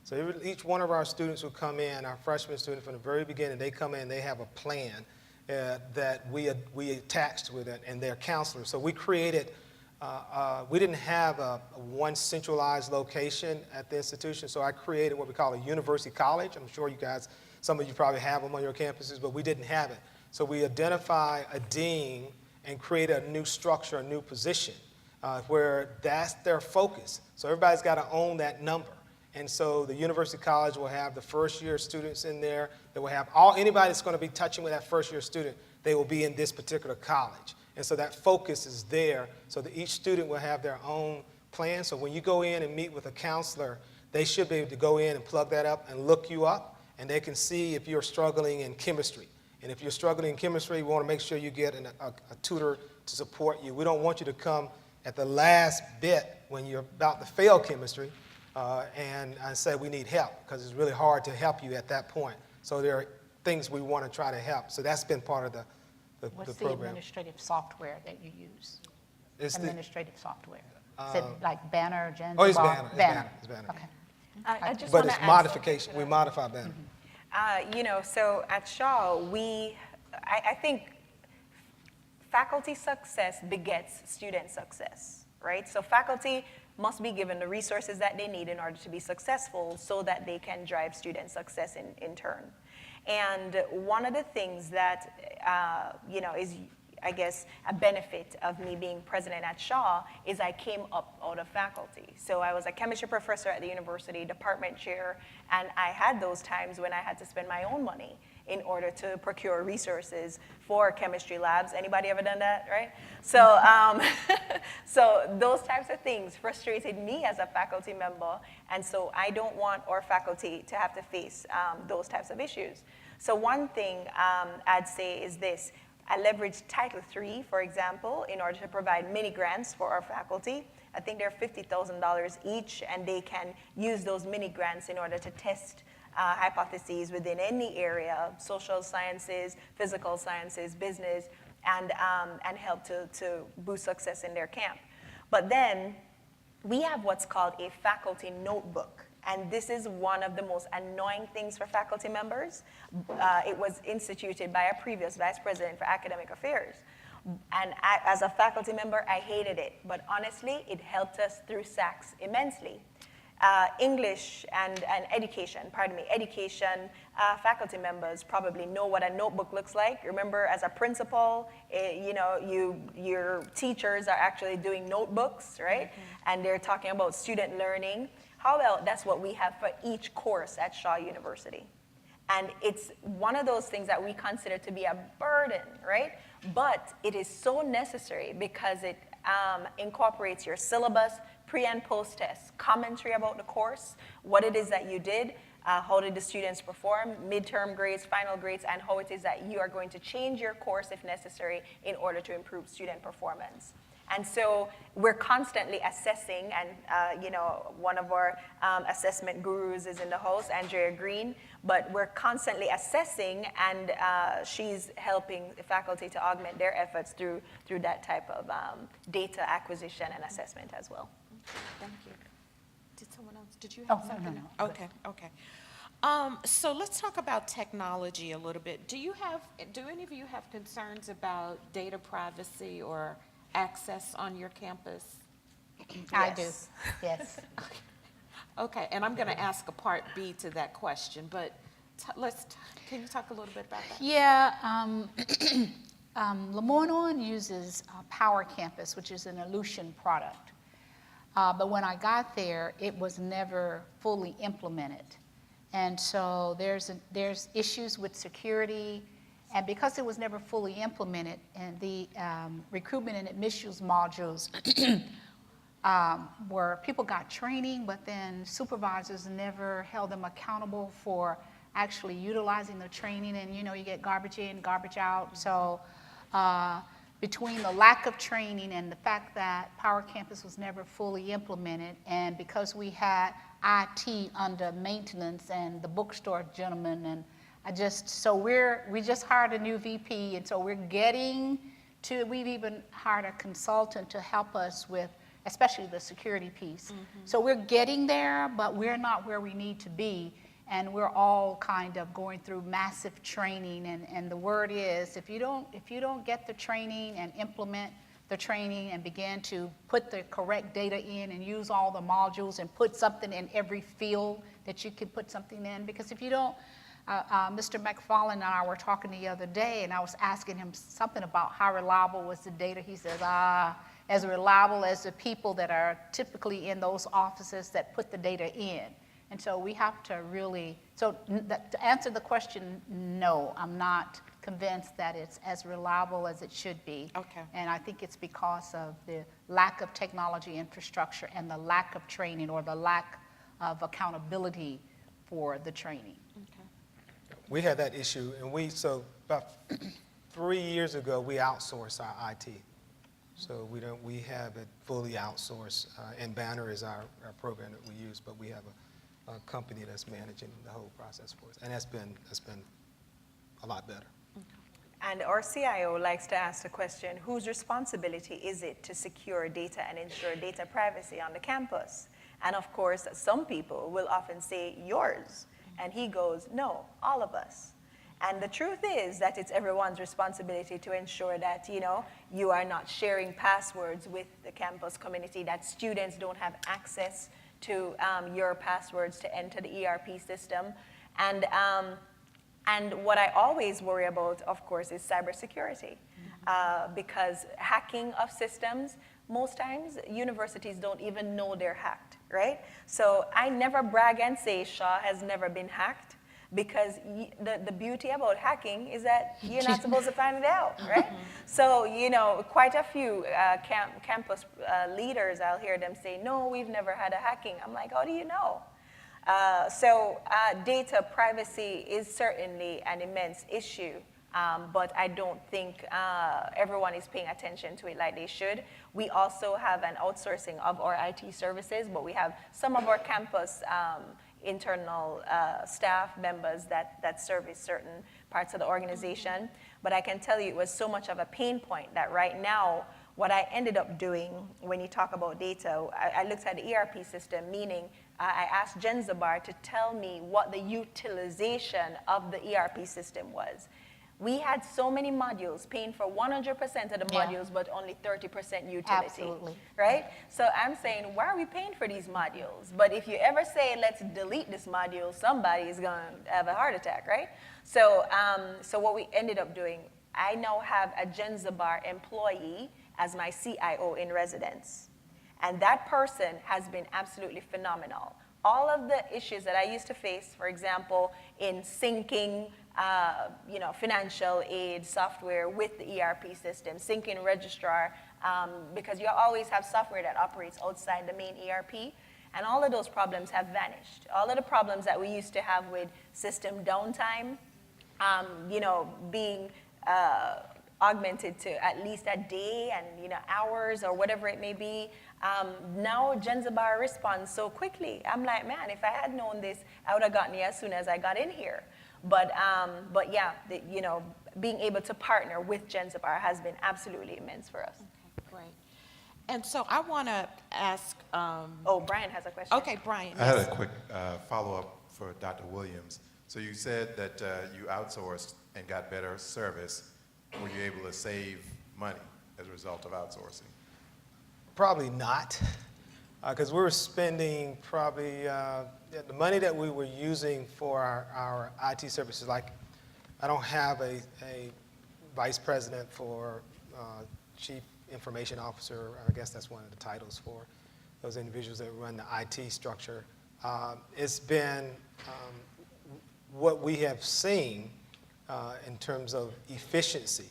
So each one of our students who come in, our freshman students from the very beginning, they come in, they have a plan that we attached with it, and their counselors. So we created, we didn't have one centralized location at the institution, so I created what we call a university college. I'm sure you guys, some of you probably have them on your campuses, but we didn't have it. So we identify a dean and create a new structure, a new position, where that's their focus. So everybody's got to own that number. And so the university college will have the first year students in there. They will have anybody that's going to be touching with that first year student, they will be in this particular college. And so that focus is there, so that each student will have their own plan. So when you go in and meet with a counselor, they should be able to go in and plug that up and look you up, and they can see if you're struggling in chemistry. And if you're struggling in chemistry, we want to make sure you get a tutor to support you. We don't want you to come at the last bit when you're about to fail chemistry and say we need help, because it's really hard to help you at that point. So there are things we want to try to help. So that's been part of the What's the program. administrative software that you use? It's the, Administrative software? Is it like Banner, Gen? oh, it's Banner, it's Banner. It's Banner. Okay. I just But want it's to modification, we modify Banner. So at Shaw, I think faculty success begets student success, right? So faculty must be given the resources that they need in order to be successful so that they can drive student success in turn. And one of the things that, is, I guess, a benefit of me being president at Shaw is I came up out of faculty. So I was a chemistry professor at the university, department chair, and I had those times when I had to spend my own money in order to procure resources for chemistry labs. Anybody ever done that, right? So, so those types of things frustrated me as a faculty member, and so I don't want our faculty to have to face those types of issues. So one thing I'd say is this. I leveraged Title III, for example, in order to provide mini grants for our faculty. I think they're $50,000 each, and they can use those mini grants in order to test hypotheses within any area, social sciences, physical sciences, business, and help to boost success in their camp. But then we have what's called a faculty notebook. And this is one of the most annoying things for faculty members. It was instituted by a previous vice president for academic affairs. And as a faculty member, I hated it. But honestly, it helped us through SACS immensely. English and education faculty members probably know what a notebook looks like. Remember, as a principal, your teachers are actually doing notebooks, right? Mm-hmm. And they're talking about student learning. How about that's what we have for each course at Shaw University. And it's one of those things that we consider to be a burden, right? But it is so necessary because it incorporates your syllabus, pre and post tests, commentary about the course, what it is that you did, how did the students perform, midterm grades, final grades, and how it is that you are going to change your course if necessary in order to improve student performance. And so we're constantly assessing, and one of our assessment gurus is in the house, Andrea Green, but we're constantly assessing, and she's helping the faculty to augment their efforts through that type of data acquisition and assessment as well. Thank you. Did someone else, did you have something? No. Okay. So let's talk about technology a little bit. Do any of you have concerns about data privacy or access on your campus? I do, yes. Okay, and I'm going to ask a part B to that question, but can you talk a little bit about that? Yeah, Lemoyne uses Power Campus, which is an Aleutian product. But when I got there, it was never fully implemented. And so there's issues with security, and because it was never fully implemented, and the recruitment and admissions modules where people got training, but then supervisors never held them accountable for actually utilizing the training, and you get garbage in, garbage out. So between the lack of training and the fact that Power Campus was never fully implemented, and because we had IT under maintenance and the bookstore gentleman, and we just hired a new VP, and so we've even hired a consultant to help us with, especially the security piece. Mm-hmm. So we're getting there, but we're not where we need to be, and we're all kind of going through massive training, and the word is, if you don't get the training and implement the training and begin to put the correct data in and use all the modules and put something in every field that you can put something in, because if you don't, Mr. McFarland and I were talking the other day, and I was asking him something about how reliable was the data. He says, as reliable as the people that are typically in those offices that put the data in. And so we have to really, to answer the question, no, I'm not convinced that it's as reliable as it should be. Okay. And I think it's because of the lack of technology infrastructure and the lack of training, or the lack of accountability for the training. Okay. We had that issue, and so about 3 years ago, we outsourced our IT. So we have it fully outsourced, and Banner is our program that we use, but we have a company that's managing the whole process for us, and that's been a lot better. And our CIO likes to ask the question, whose responsibility is it to secure data and ensure data privacy on the campus? And of course, some people will often say, yours. And he goes, no, all of us. And the truth is that it's everyone's responsibility to ensure that, you are not sharing passwords with the campus community, that students don't have access to your passwords to enter the ERP system. And what I always worry about, of course, is cybersecurity. Because hacking of systems, most times, universities don't even know they're hacked, right? So I never brag and say Shaw has never been hacked, because the beauty about hacking is that you're not supposed to find it out, right? So, quite a few campus leaders, I'll hear them say, no, we've never had a hacking. I'm like, how do you know? So data privacy is certainly an immense issue, but I don't think everyone is paying attention to it like they should. We also have an outsourcing of our IT services, but we have some of our campus internal staff members that service certain parts of the organization. But I can tell you it was so much of a pain point that right now, what I ended up doing when you talk about data, I looked at the ERP system, meaning I asked Genzabar to tell me what the utilization of the ERP system was. We had so many modules paying for 100% of the modules, but only 30% utility. Absolutely. Right? So I'm saying, why are we paying for these modules? But if you ever say, let's delete this module, somebody is going to have a heart attack, right? So, so what we ended up doing, I now have a Genzabar employee as my CIO in residence. And that person has been absolutely phenomenal. All of the issues that I used to face, for example, in syncing financial aid software with the ERP system, syncing registrar, because you always have software that operates outside the main ERP, and all of those problems have vanished. All of the problems that we used to have with system downtime, being augmented to at least a day and hours or whatever it may be. Now Genzabar responds so quickly. I'm like, man, if I had known this, I would have gotten it as soon as I got in here. But yeah, being able to partner with Genzabar has been absolutely immense for us. Okay, great. And so I want to ask. Brian has a question. Okay, Brian. I had a quick follow-up for Dr. Williams. So you said that you outsourced and got better service. Were you able to save money as a result of outsourcing? Probably not, because we were spending probably the money that we were using for our IT services. Like, I don't have a vice president for chief information officer. I guess that's one of the titles for those individuals that run the IT structure. It's been what we have seen in terms of efficiency.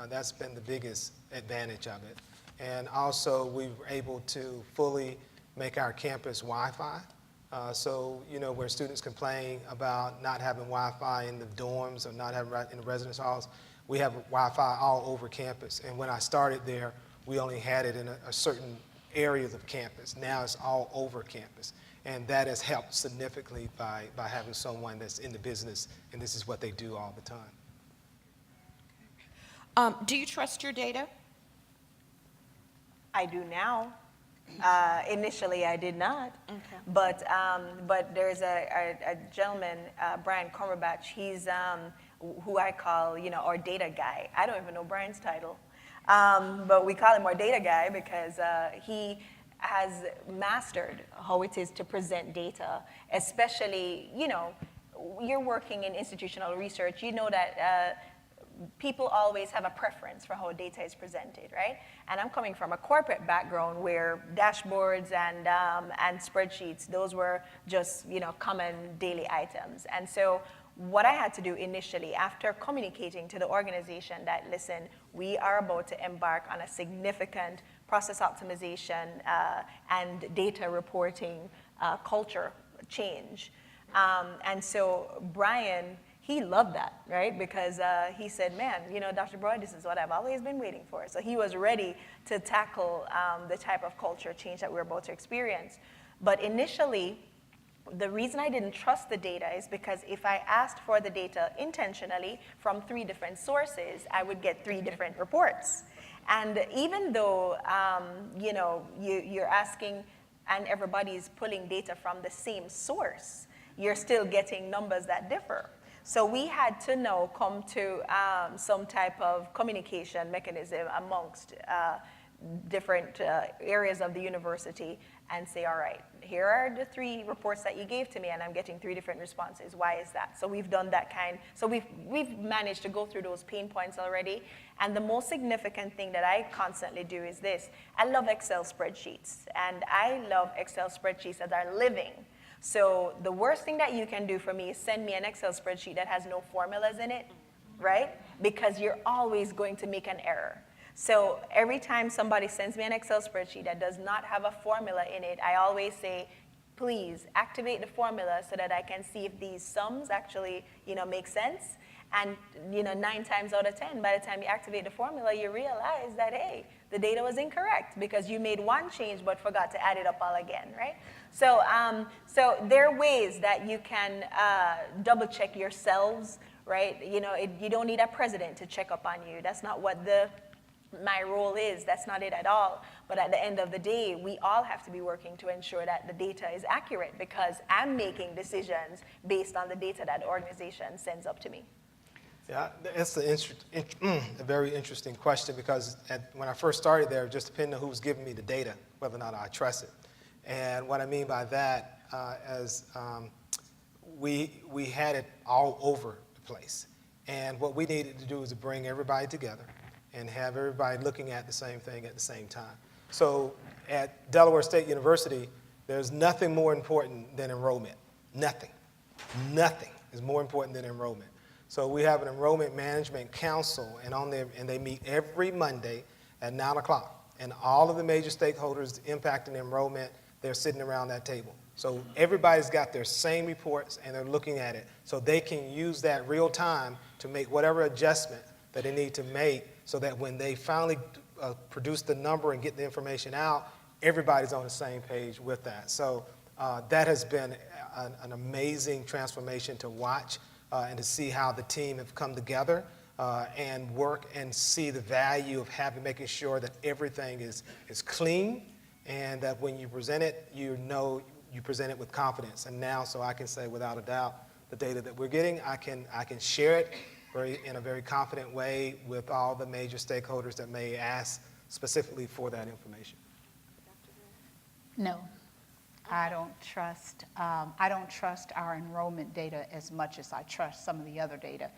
That's been the biggest advantage of it. And also, we were able to fully make our campus Wi-Fi. So, where students complain about not having Wi-Fi in the dorms or not having in the residence halls, we have Wi-Fi all over campus. And when I started there, we only had it in a certain areas of campus. Now it's all over campus. And that has helped significantly by having someone that's in the business, and this is what they do all the time. Do you trust your data? I do now. Initially, I did not. Okay. But there's a gentleman, Brian Cumberbatch. He's who I call, our data guy. I don't even know Brian's title, but we call him our data guy because he has mastered how it is to present data, especially, you're working in institutional research. You know that people always have a preference for how data is presented, right? And I'm coming from a corporate background where dashboards and spreadsheets, those were just, common daily items. And so what I had to do initially, after communicating to the organization that, listen, we are about to embark on a significant process optimization and data reporting culture change. And so Brian, he loved that, right? Because he said, man, Dr. Dubroy, this is what I've always been waiting for. So he was ready to tackle the type of culture change that we're about to experience. But initially, The reason I didn't trust the data is because if I asked for the data intentionally from 3 different sources, I would get 3 different reports. And even though, you know, you're asking and everybody's pulling data from the same source, you're still getting numbers that differ. So we had to now come to some type of communication mechanism amongst different areas of the university and say, all right, here are the 3 reports that you gave to me and I'm getting 3 different responses. Why is that? So we've done that so we've managed to go through those pain points already. And the most significant thing that I constantly do is this. I love Excel spreadsheets, and I love Excel spreadsheets that are living. So the worst thing that you can do for me is send me an Excel spreadsheet that has no formulas in it, right? Because you're always going to make an error. So every time somebody sends me an Excel spreadsheet that does not have a formula in it, I always say, please activate the formula so that I can see if these sums actually, you know, make sense. And, you know, 9 times out of 10, by the time you activate the formula, you realize that, hey, the data was incorrect because you made one change but forgot to add it up all again, right? So, so there are ways that you can double check yourselves, right? You know, you don't need a president to check up on you. That's not what my role is. That's not it at all. But at the end of the day, we all have to be working to ensure that the data is accurate because I'm making decisions based on the data that the organization sends up to me. Yeah, it's a very interesting question because when I first started there, it just depended on who was giving me the data, whether or not I trust it. And what I mean by that we had it all over the place. And what we needed to do was to bring everybody together and have everybody looking at the same thing at the same time. So at Delaware State University, there's nothing more important than enrollment. Nothing. Nothing is more important than enrollment. So we have an enrollment management council, and they meet every Monday at 9 o'clock. And all of the major stakeholders impacting enrollment, they're sitting around that table. So everybody's got their same reports, and they're looking at it. So they can use that real time to make whatever adjustment that they need to make so that when they finally produce the number and get the information out, everybody's on the same page with that. So that has been an amazing transformation to watch and to see how the team have come together and work and see the value of making sure that everything is clean and that when you present it, you know you present it with confidence. And now, so I can say without a doubt, the data that we're getting, I can share it in a very confident way with all the major stakeholders that may ask specifically for that information. No, I don't trust our enrollment data as much as I trust some of the other data.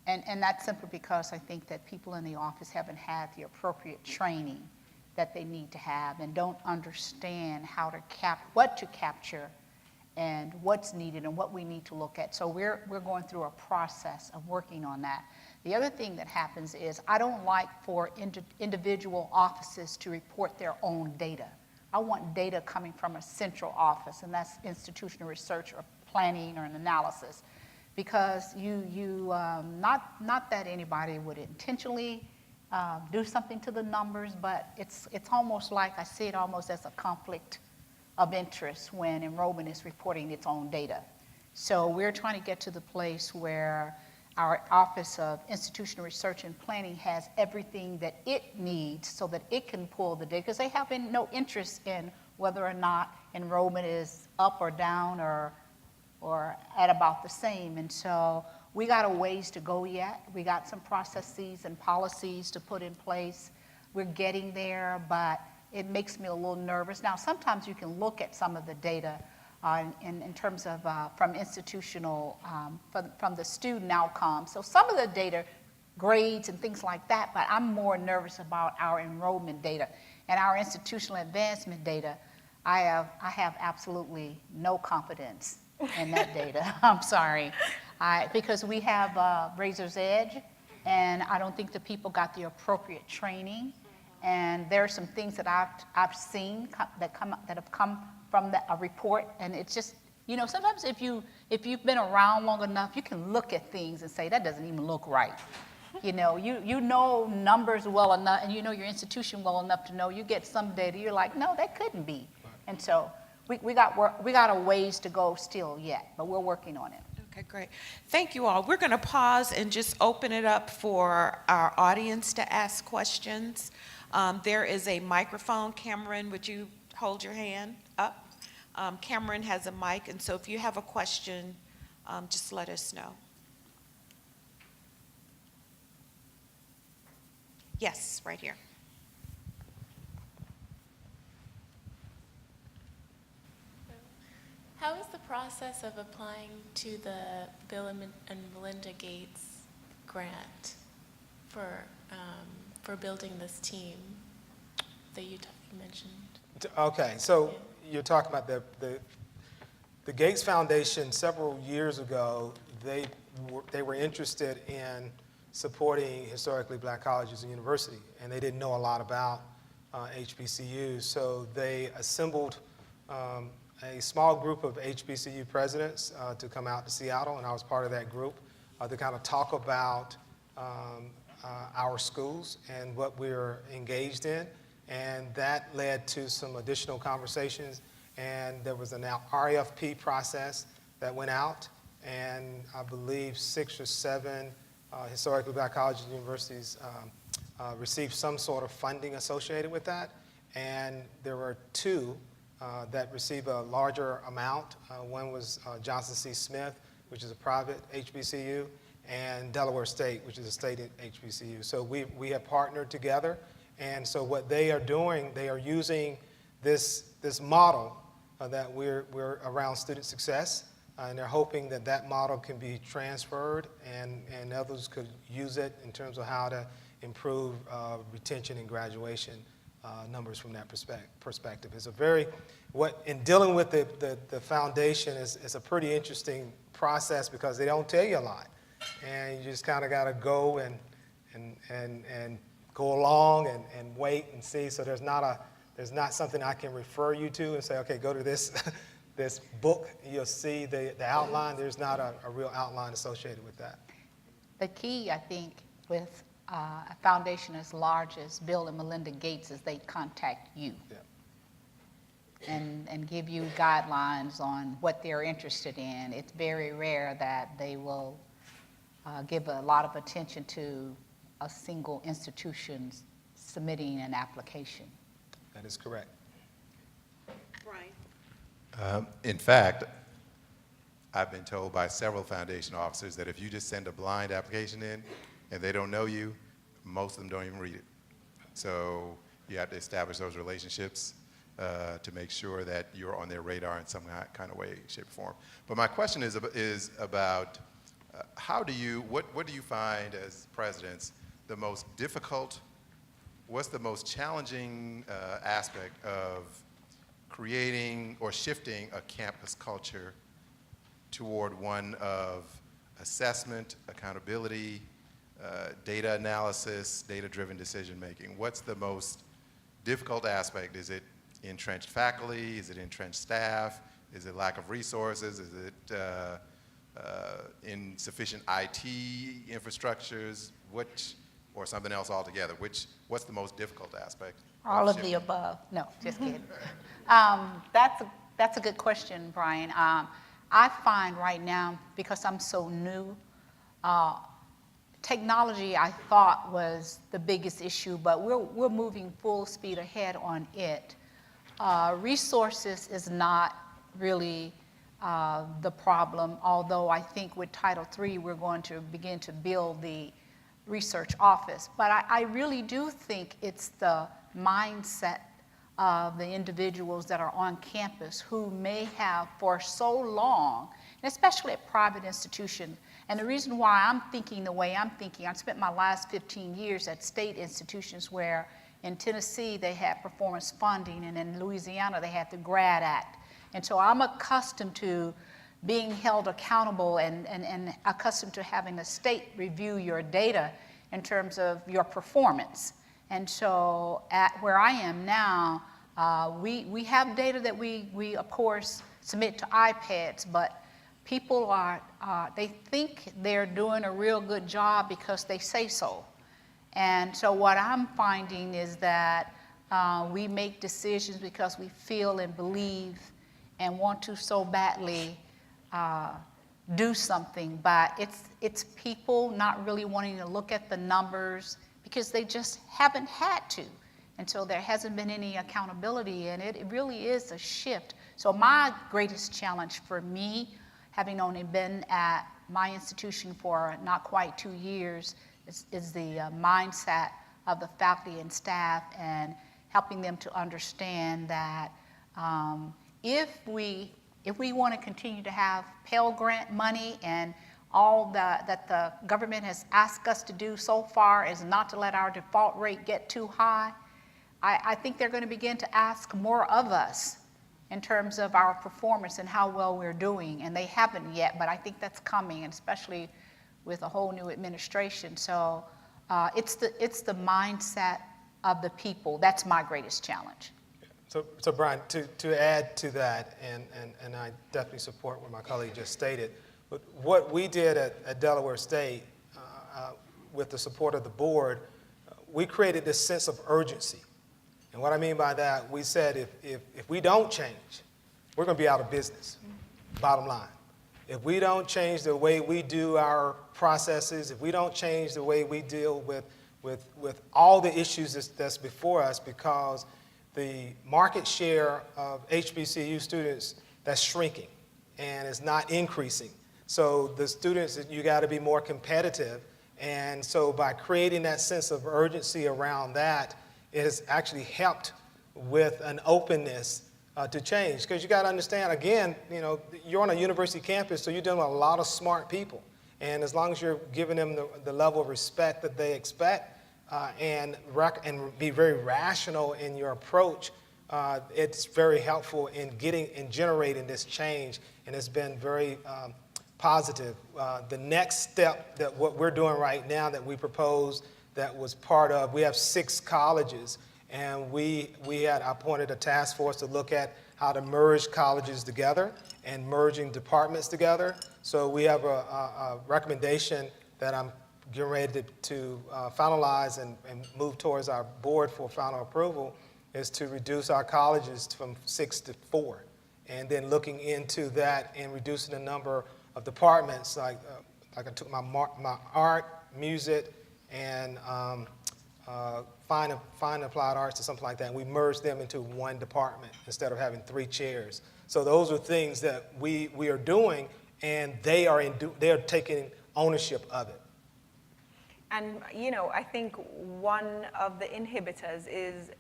And that's simply because I think that people in the office haven't had the appropriate training that they need to have and don't understand how to what to capture and what's needed and what we need to look at. So we're going through a process of working on that. The other thing that happens is I don't like for individual offices to report their own data. I want data coming from a central office, and that's institutional research or planning or an analysis, because not that anybody would intentionally do something to the numbers, but it's almost like I see it almost as a conflict of interest when enrollment is reporting its own data. So we're trying to get to the place where our Office of Institutional Research and Planning has everything that it needs so that it can pull the data, because they have no interest in whether or not enrollment is up or down or at about the same. And so we got a ways to go yet. We got some processes and policies to put in place. We're getting there, but it makes me a little nervous. Now, sometimes you can look at some of the data in terms of from institutional, from the student outcomes. So some of the data, grades and things like that, but I'm more nervous about our enrollment data. And our institutional advancement data, I have absolutely no confidence in that data. I'm sorry. Because we have Razor's Edge, and I don't think the people got the appropriate training. And there are some things that I've seen that have come from a report, and it's just, you know, sometimes if you've been around long enough, you can look at things and say that doesn't even look right. You know, you know numbers well enough, and you know your institution well enough to know you get some data, you're like, no, that couldn't be. And so we got a ways to go still yet, but we're working on it. Okay, great. Thank you all. We're going to pause and just open it up for our audience to ask questions. There is a microphone. Cameron, would you hold your hand up? Cameron has a mic, and so if you have a question, just let us know. Yes, right here. How is the process of applying to the Bill and Melinda Gates grant for building this team that you mentioned? Okay, so you're talking about the Gates Foundation. Several years ago, they were interested in supporting historically black colleges and universities, and they didn't know a lot about HBCUs, so they assembled a small group of HBCU presidents to come out to Seattle, and I was part of that group to kind of talk about our schools and what we're engaged in, and that led to some additional conversations, and there was an RFP process that went out, and I believe 6 or 7 historically black colleges and universities received some sort of funding associated with that, and there were 2 that received a larger amount. One was Johnson C. Smith, which is a private HBCU, and Delaware State, which is a state HBCU. So we have partnered together, and so what they are doing, they are using this model that we're around student success, and they're hoping that that model can be transferred and others could use it in terms of how to improve retention and graduation numbers from that perspective. It's in dealing with the foundation is a pretty interesting process because they don't tell you a lot, and you just kind of got to go and go along and wait and see. So there's not something I can refer you to and say, okay, go to this this book. You'll see the outline. There's not a real outline associated with that. The key, I think, with a foundation as large as Bill and Melinda Gates is they contact you. Yeah. And give you guidelines on what they're interested in. It's very rare that they will give a lot of attention to a single institution submitting an application. That is correct. Brian. In fact, I've been told by several foundation officers that if you just send a blind application in and they don't know you, most of them don't even read it. So you have to establish those relationships to make sure that you're on their radar in some kind of way, shape, or form. But my question is about what do you find as presidents the most difficult, what's the most challenging aspect of creating or shifting a campus culture toward one of assessment, accountability, data analysis, data-driven decision-making? What's the most difficult aspect? Is it entrenched faculty? Is it entrenched staff? Is it lack of resources? Is it insufficient IT infrastructures? Or something else altogether? What's the most difficult aspect? All of the above. No, just kidding. That's a good question, Brian. I find right now, because I'm so new, technology I thought was the biggest issue, but we're moving full speed ahead on it. Resources is not really the problem, although I think with Title III we're going to begin to build the research office. But I really do think it's the mindset of the individuals that are on campus who may have for so long, and especially at private institutions. And the reason why I'm thinking the way I'm thinking, I've spent my last 15 years at state institutions where in Tennessee they had performance funding, and in Louisiana they had the GRAD Act. And so I'm accustomed to being held accountable and accustomed to having the state review your data in terms of your performance. And so at where I am now, we have data that we of course submit to iPads, but people they think they're doing a real good job because they say so. And so what I'm finding is that we make decisions because we feel and believe and want to so badly do something, but it's people not really wanting to look at the numbers because they just haven't had to. And so there hasn't been any accountability, and it really is a shift. So my greatest challenge for me, having only been at my institution for not quite 2 years, is the mindset of the faculty and staff, and helping them to understand that if we want to continue to have Pell Grant money, and all that the government has asked us to do so far is not to let our default rate get too high, I think they're going to begin to ask more of us in terms of our performance and how well we're doing. And they haven't yet, but I think that's coming, and especially with a whole new administration. So it's the mindset of the people. That's my greatest challenge. So Brian, to add to that, and I definitely support what my colleague just stated, but what we did at Delaware State, with the support of the board, we created this sense of urgency. And what I mean by that, we said if we don't change, we're going to be out of business, bottom line. If we don't change the way we do our processes, if we don't change the way we deal with all the issues that's before us, because the market share of HBCU students, that's shrinking and it's not increasing. So the students, you got to be more competitive. And so by creating that sense of urgency around that, it has actually helped with an openness to change. Because you got to understand, again, you're on a university campus, so you're dealing with a lot of smart people. And as long as you're giving them the level of respect that they expect, and be very rational in your approach, it's very helpful in generating this change, and it's been very positive. The next step that what we're doing right now that we proposed, that was part of, we have 6 colleges, and we had appointed a task force to look at how to merge colleges together and merging departments together. So we have a recommendation that I'm getting ready to finalize and move towards our board for final approval, is to reduce our colleges from 6 to 4. And then looking into that and reducing the number of departments, like I took my art, music, and fine applied arts or something like that. And we merged them into one department instead of having 3 chairs. So those are things that we are doing, and they are taking ownership of it. And, I think one of the inhibitors is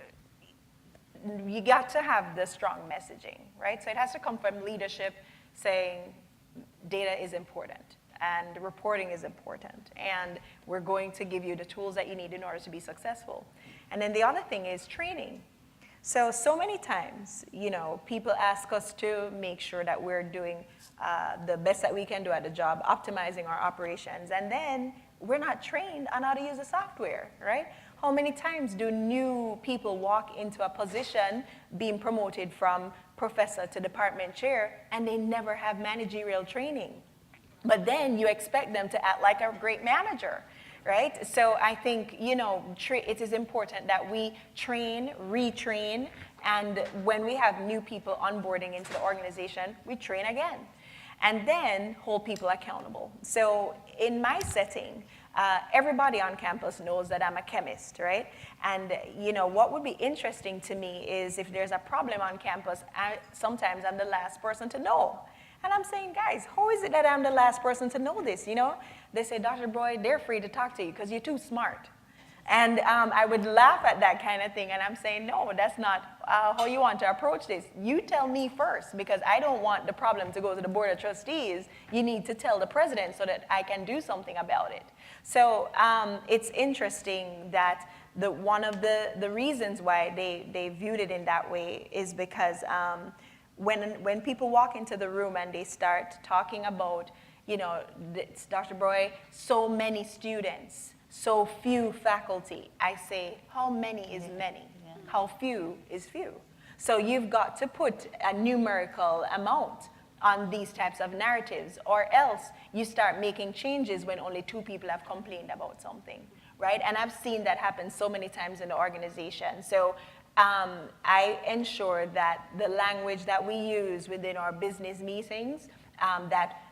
you got to have the strong messaging, right? So it has to come from leadership saying data is important and reporting is important, and we're going to give you the tools that you need in order to be successful. And then the other thing is training. So many times, people ask us to make sure that we're doing the best that we can do at the job, optimizing our operations, and then we're not trained on how to use the software, right? How many times do new people walk into a position being promoted from professor to department chair, and they never have managerial training? But then you expect them to act like a great manager, right? So I think, it is important that we train, retrain, and when we have new people onboarding into the organization, we train again. And then hold people accountable. So in my setting, everybody on campus knows that I'm a chemist, right? And what would be interesting to me is if there's a problem on campus, sometimes I'm the last person to know. And I'm saying, guys, how is it that I'm the last person to know this, They say, Dr. Dubroy, they're free to talk to you because you're too smart. And I would laugh at that kind of thing, and I'm saying, no, that's not how you want to approach this. You tell me first, because I don't want the problem to go to the Board of Trustees. You need to tell the president so that I can do something about it. So it's interesting that one of the reasons why they viewed it in that way is because when people walk into the room and they start talking about, Dr. Dubroy, so many students, so few faculty, I say, how many is many? Yeah. How few is few? So you've got to put a numerical amount on these types of narratives, or else you start making changes when only 2 people have complained about something, right? And I've seen that happen so many times in the organization. So I ensure that the language that we use within our business meetings, that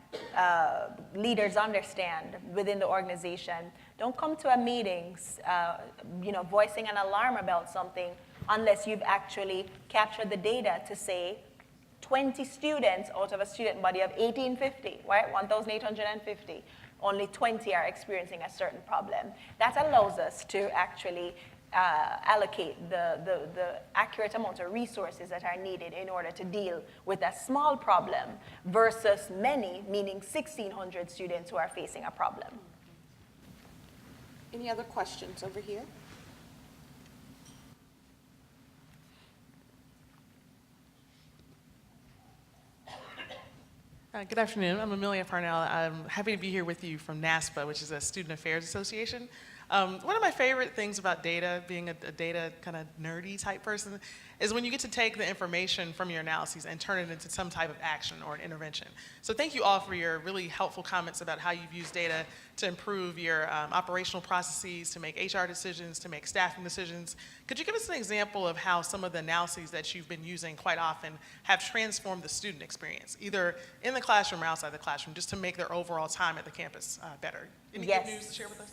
leaders understand within the organization. Don't come to a meeting, voicing an alarm about something unless you've actually captured the data to say 20 students out of a student body of 1850, right? 1,850. Only 20 are experiencing a certain problem. That allows us to actually allocate the accurate amount of resources that are needed in order to deal with a small problem versus many, meaning 1,600 students who are facing a problem. Any other questions over here? Good afternoon. I'm Amelia Parnell. I'm happy to be here with you from NASPA, which is a Student Affairs Association. One of my favorite things about data, being a data kind of nerdy type person, is when you get to take the information from your analyses and turn it into some type of action or an intervention. So thank you all for your really helpful comments about how you've used data to improve your operational processes, to make HR decisions, to make staffing decisions. Could you give us an example of how some of the analyses that you've been using quite often have transformed the student experience, either in the classroom or outside the classroom, just to make their overall time at the campus better? Any good news to share with us?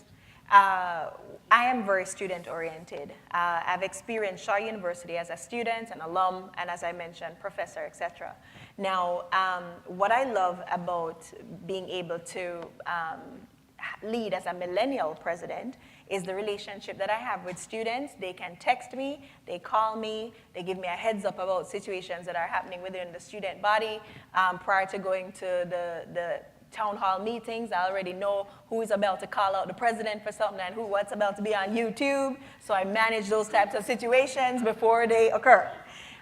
I am very student-oriented. I've experienced Shaw University as a student, an alum, and as I mentioned, professor, etc. Now, what I love about being able to lead as a millennial president is the relationship that I have with students. They can text me, they call me, they give me a heads up about situations that are happening within the student body. Prior to going to the town hall meetings, I already know who is about to call out the president for something and what's about to be on YouTube. So I manage those types of situations before they occur.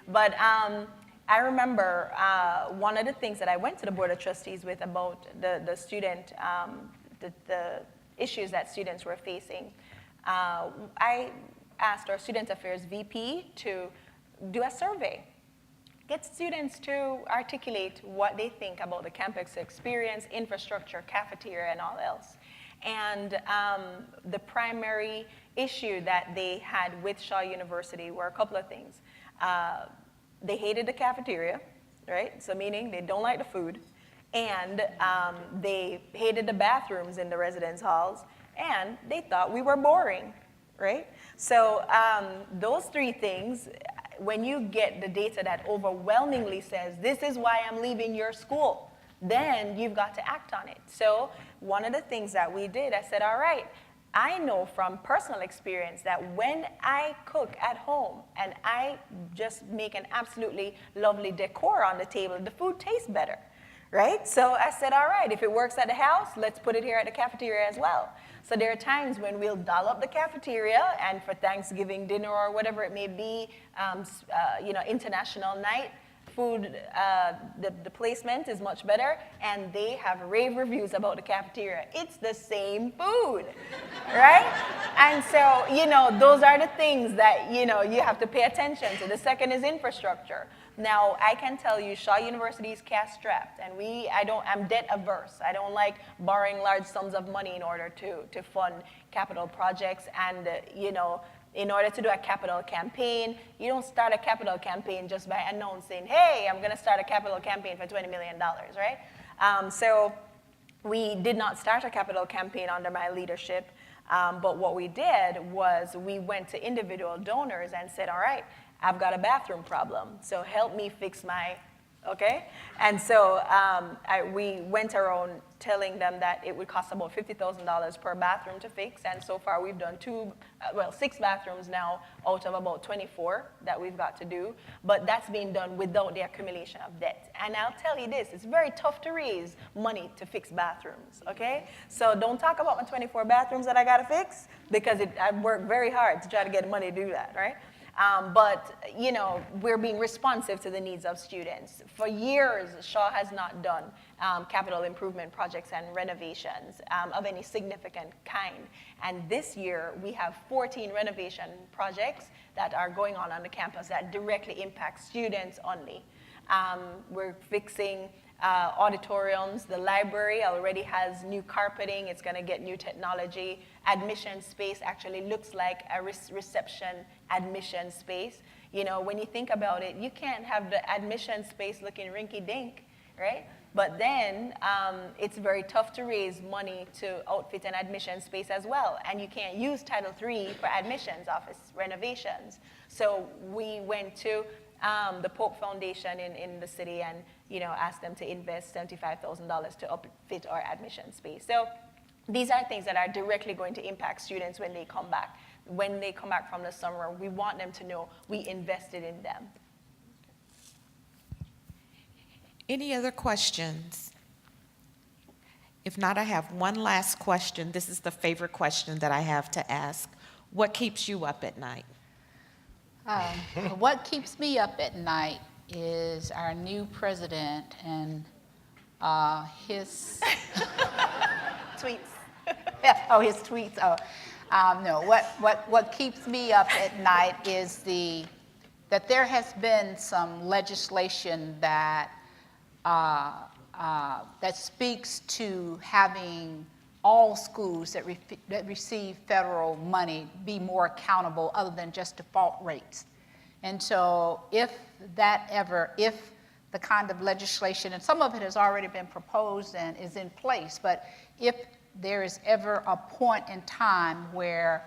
But I remember one of the things that I went to the Board of Trustees with about the student, the issues that students were facing. I asked our Student Affairs VP to do a survey. Get students to articulate what they think about the campus experience, infrastructure, cafeteria, and all else. And the primary issue that they had with Shaw University were a couple of things. They hated the cafeteria, right? So meaning they don't like the food. And they hated the bathrooms in the residence halls. And they thought we were boring, right? So those three things, when you get the data that overwhelmingly says, this is why I'm leaving your school, then you've got to act on it. So one of the things that we did, I said, all right, I know from personal experience that when I cook at home and I just make an absolutely lovely decor on the table, the food tastes better, right? So I said, all right, if it works at the house, let's put it here at the cafeteria as well. So there are times when we'll doll up the cafeteria, and for Thanksgiving dinner or whatever it may be, international night, food, the placement is much better, and they have rave reviews about the cafeteria. It's the same food, right? And so, those are the things that, you have to pay attention to. The second is infrastructure. Now, I can tell you, Shaw University is cash-strapped, and I'm debt averse. I don't like borrowing large sums of money in order to fund capital projects. And, in order to do a capital campaign, you don't start a capital campaign just by announcing, hey, I'm going to start a capital campaign for $20 million, right? So we did not start a capital campaign under my leadership. But what we did was we went to individual donors and said, all right, I've got a bathroom problem, so help me fix my, okay? And so we went around telling them that it would cost about $50,000 per bathroom to fix, and so far we've done 6 bathrooms now out of about 24 that we've got to do, but that's being done without the accumulation of debt. And I'll tell you this, it's very tough to raise money to fix bathrooms, okay? So don't talk about my 24 bathrooms that I gotta fix, because I've worked very hard to try to get money to do that, right? But, we're being responsive to the needs of students. For years, Shaw has not done capital improvement projects and renovations of any significant kind. And this year, we have 14 renovation projects that are going on the campus that directly impact students only. We're fixing auditoriums. The library already has new carpeting. It's going to get new technology. Admission space actually looks like a reception admission space. You know, when you think about it, you can't have the admission space looking rinky-dink, right? But then it's very tough to raise money to outfit an admission space as well. And you can't use Title III for admissions office renovations. So we went to the Pope Foundation in the city and, you know, asked them to invest $75,000 to upfit our admission space. So these are things that are directly going to impact students when they come back. When they come back from the summer, we want them to know we invested in them. Any other questions? If not, I have one last question. This is the favorite question that I have to ask. What keeps you up at night? What keeps me up at night is our new president and his Tweets. oh, his tweets. No, what keeps me up at night is that there has been some legislation that that speaks to having all schools that receive federal money be more accountable other than just default rates. And so if the kind of legislation, and some of it has already been proposed and is in place, but if there is ever a point in time where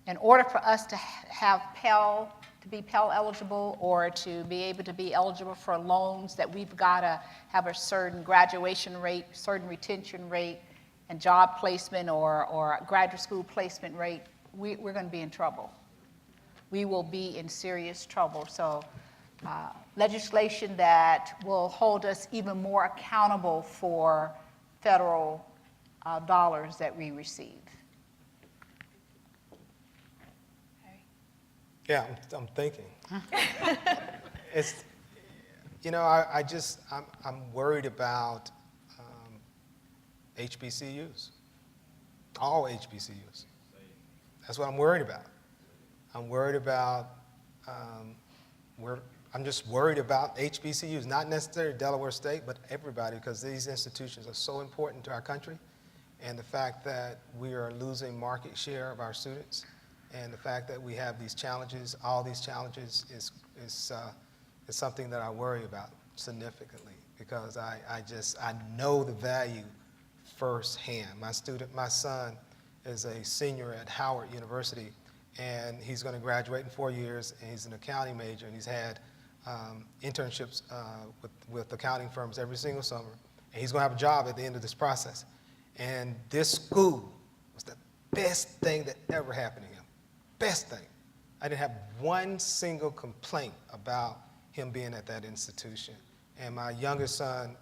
in order for us to have to be Pell eligible or to be able to be eligible for loans, that we've got to have a certain graduation rate, certain retention rate, and job placement or graduate school placement rate, we're going to be in trouble. We will be in serious trouble. So legislation that will hold us even more accountable for federal dollars that we receive. Yeah, I'm thinking. It's, you know, I'm worried about HBCUs, all HBCUs. That's what I'm worried about. I'm worried about I'm just worried about HBCUs, not necessarily Delaware State, but everybody, because these institutions are so important to our country, and the fact that we are losing market share of our students, and the fact that we have these challenges, all these challenges is something that I worry about significantly, because I know the value firsthand. My son is a senior at Howard University, and he's going to graduate in 4 years, and he's an accounting major, and he's had internships with accounting firms every single summer, and he's going to have a job at the end of this process. And this school was the best thing that ever happened to him. Best thing. I didn't have one single complaint about him being at that institution. And my youngest son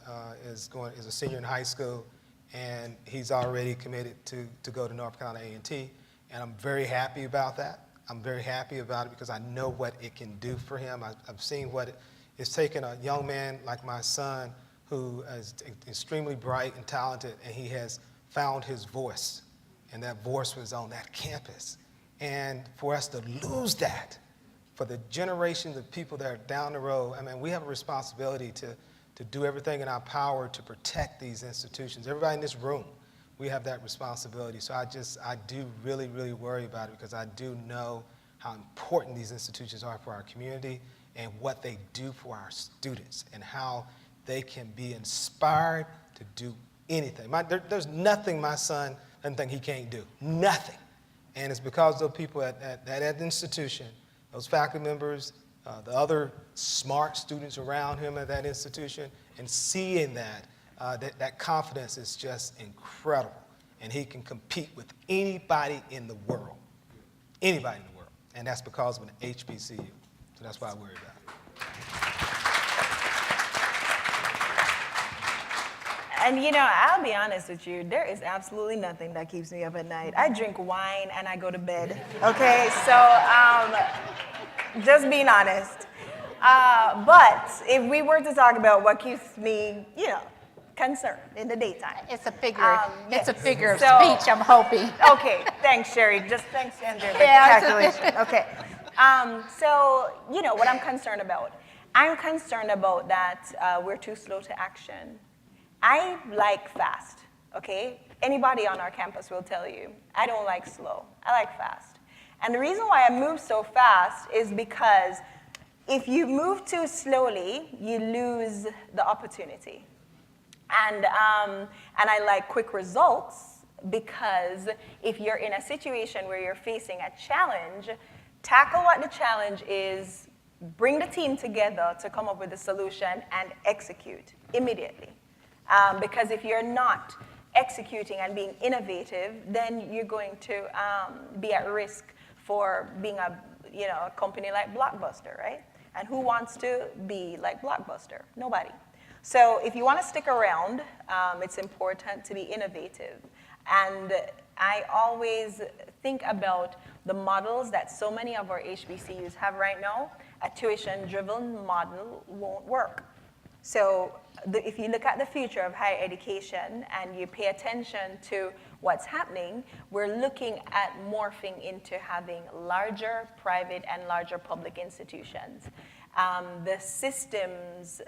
is a senior in high school, and he's already committed to go to North Carolina A&T, and I'm very happy about that. I'm very happy about it because I know what it can do for him. I've seen what it's taken a young man like my son who is extremely bright and talented, and he has found his voice, and that voice was on that campus. And for us to lose that, for the generations of people that are down the road, I mean, we have a responsibility to do everything in our power to protect these institutions. Everybody in this room, we have that responsibility. So I do really, really worry about it, because I do know how important these institutions are for our community and what they do for our students and how they can be inspired to do anything. There's nothing my son doesn't think he can't do, nothing. And it's because those people at that institution, those faculty members, the other smart students around him at that institution, and seeing that confidence is just incredible. And he can compete with anybody in the world, anybody in the world. And that's because of an HBCU. So that's why I worry about it. And you know, I'll be honest with you, there is absolutely nothing that keeps me up at night. I drink wine and I go to bed, okay? So just being honest. But if we were to talk about what keeps me, you know, concerned in the daytime. It's a figure. Yes. It's a figure of So- speech, I'm hoping. Okay, thanks, Sherry. Just thanks, Andrea, for the Yeah, calculation. Okay. So, you know, what I'm concerned about. I'm concerned about that we're too slow to action. I like fast, okay? Anybody on our campus will tell you, I don't like slow. I like fast. And the reason why I move so fast is because If you move too slowly, you lose the opportunity. And I like quick results because if you're in a situation where you're facing a challenge, tackle what the challenge is, bring the team together to come up with a solution, and execute immediately. Because if you're not executing and being innovative, then you're going to be at risk for being a company like Blockbuster, right? And who wants to be like Blockbuster? Nobody. So if you want to stick around, it's important to be innovative. And I always think about the models that so many of our HBCUs have right now. A tuition-driven model won't work. So if you look at the future of higher education and you pay attention to what's happening, we're looking at morphing into having larger private and larger public institutions. The systems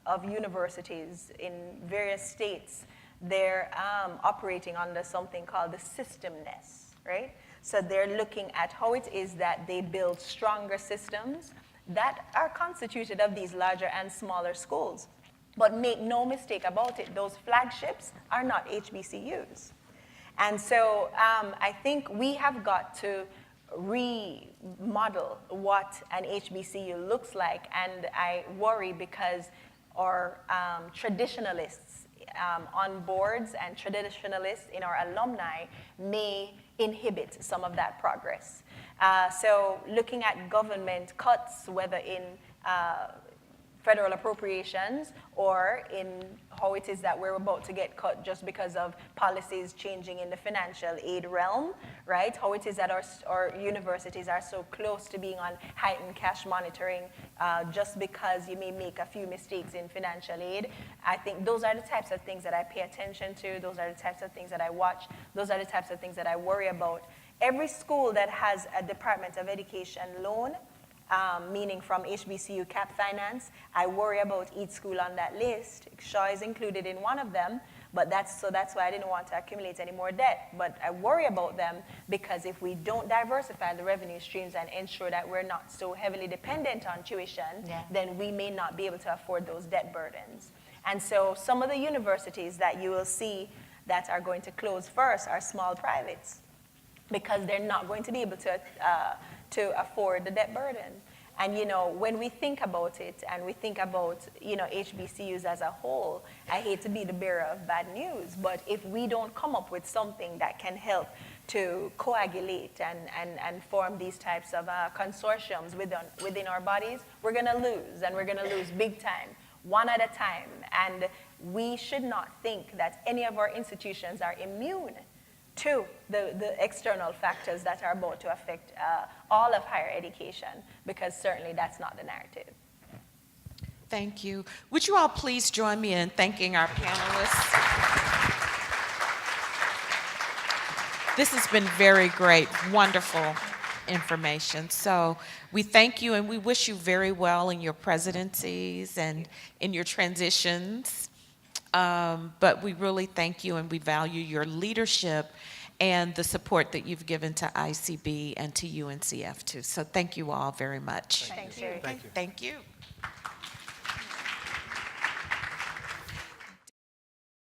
of universities in various states, they're operating under something called the systemness, right? So they're looking at how it is that they build stronger systems that are constituted of these larger and smaller schools. But make no mistake about it, those flagships are not HBCUs. And so I think we have got to remodel what an HBCU looks like, and I worry because our traditionalists on boards and traditionalists in our alumni may inhibit some of that progress. So looking at government cuts, whether in federal appropriations or in how it is that we're about to get cut just because of policies changing in the financial aid realm, right? How it is that our universities are so close to being on heightened cash monitoring just because you may make a few mistakes in financial aid. I think those are the types of things that I pay attention to. Those are the types of things that I watch. Those are the types of things that I worry about. Every school that has a Department of Education loan, meaning from HBCU cap finance, I worry about each school on that list. Shaw is included in one of them, but that's why I didn't want to accumulate any more debt. But I worry about them because if we don't diversify the revenue streams and ensure that we're not so heavily dependent on tuition, then we may not be able to afford those debt burdens. And so some of the universities that you will see that are going to close first are small privates because they're not going to be able to afford the debt burden. And when we think about it and we think about HBCUs as a whole, I hate to be the bearer of bad news, but if we don't come up with something that can help to coagulate and form these types of consortiums within our bodies, we're going to lose, and we're going to lose big time, one at a time. And we should not think that any of our institutions are immune to the external factors that are about to affect all of higher education, because certainly that's not the narrative. Thank you. Would you all please join me in thanking our panelists? This has been very great, wonderful information. So we thank you and we wish you very well in your presidencies and in your transitions. But we really thank you and we value your leadership and the support that you've given to ICB and to UNCF too. So thank you all very much. Thank you. Thank you. Thank you.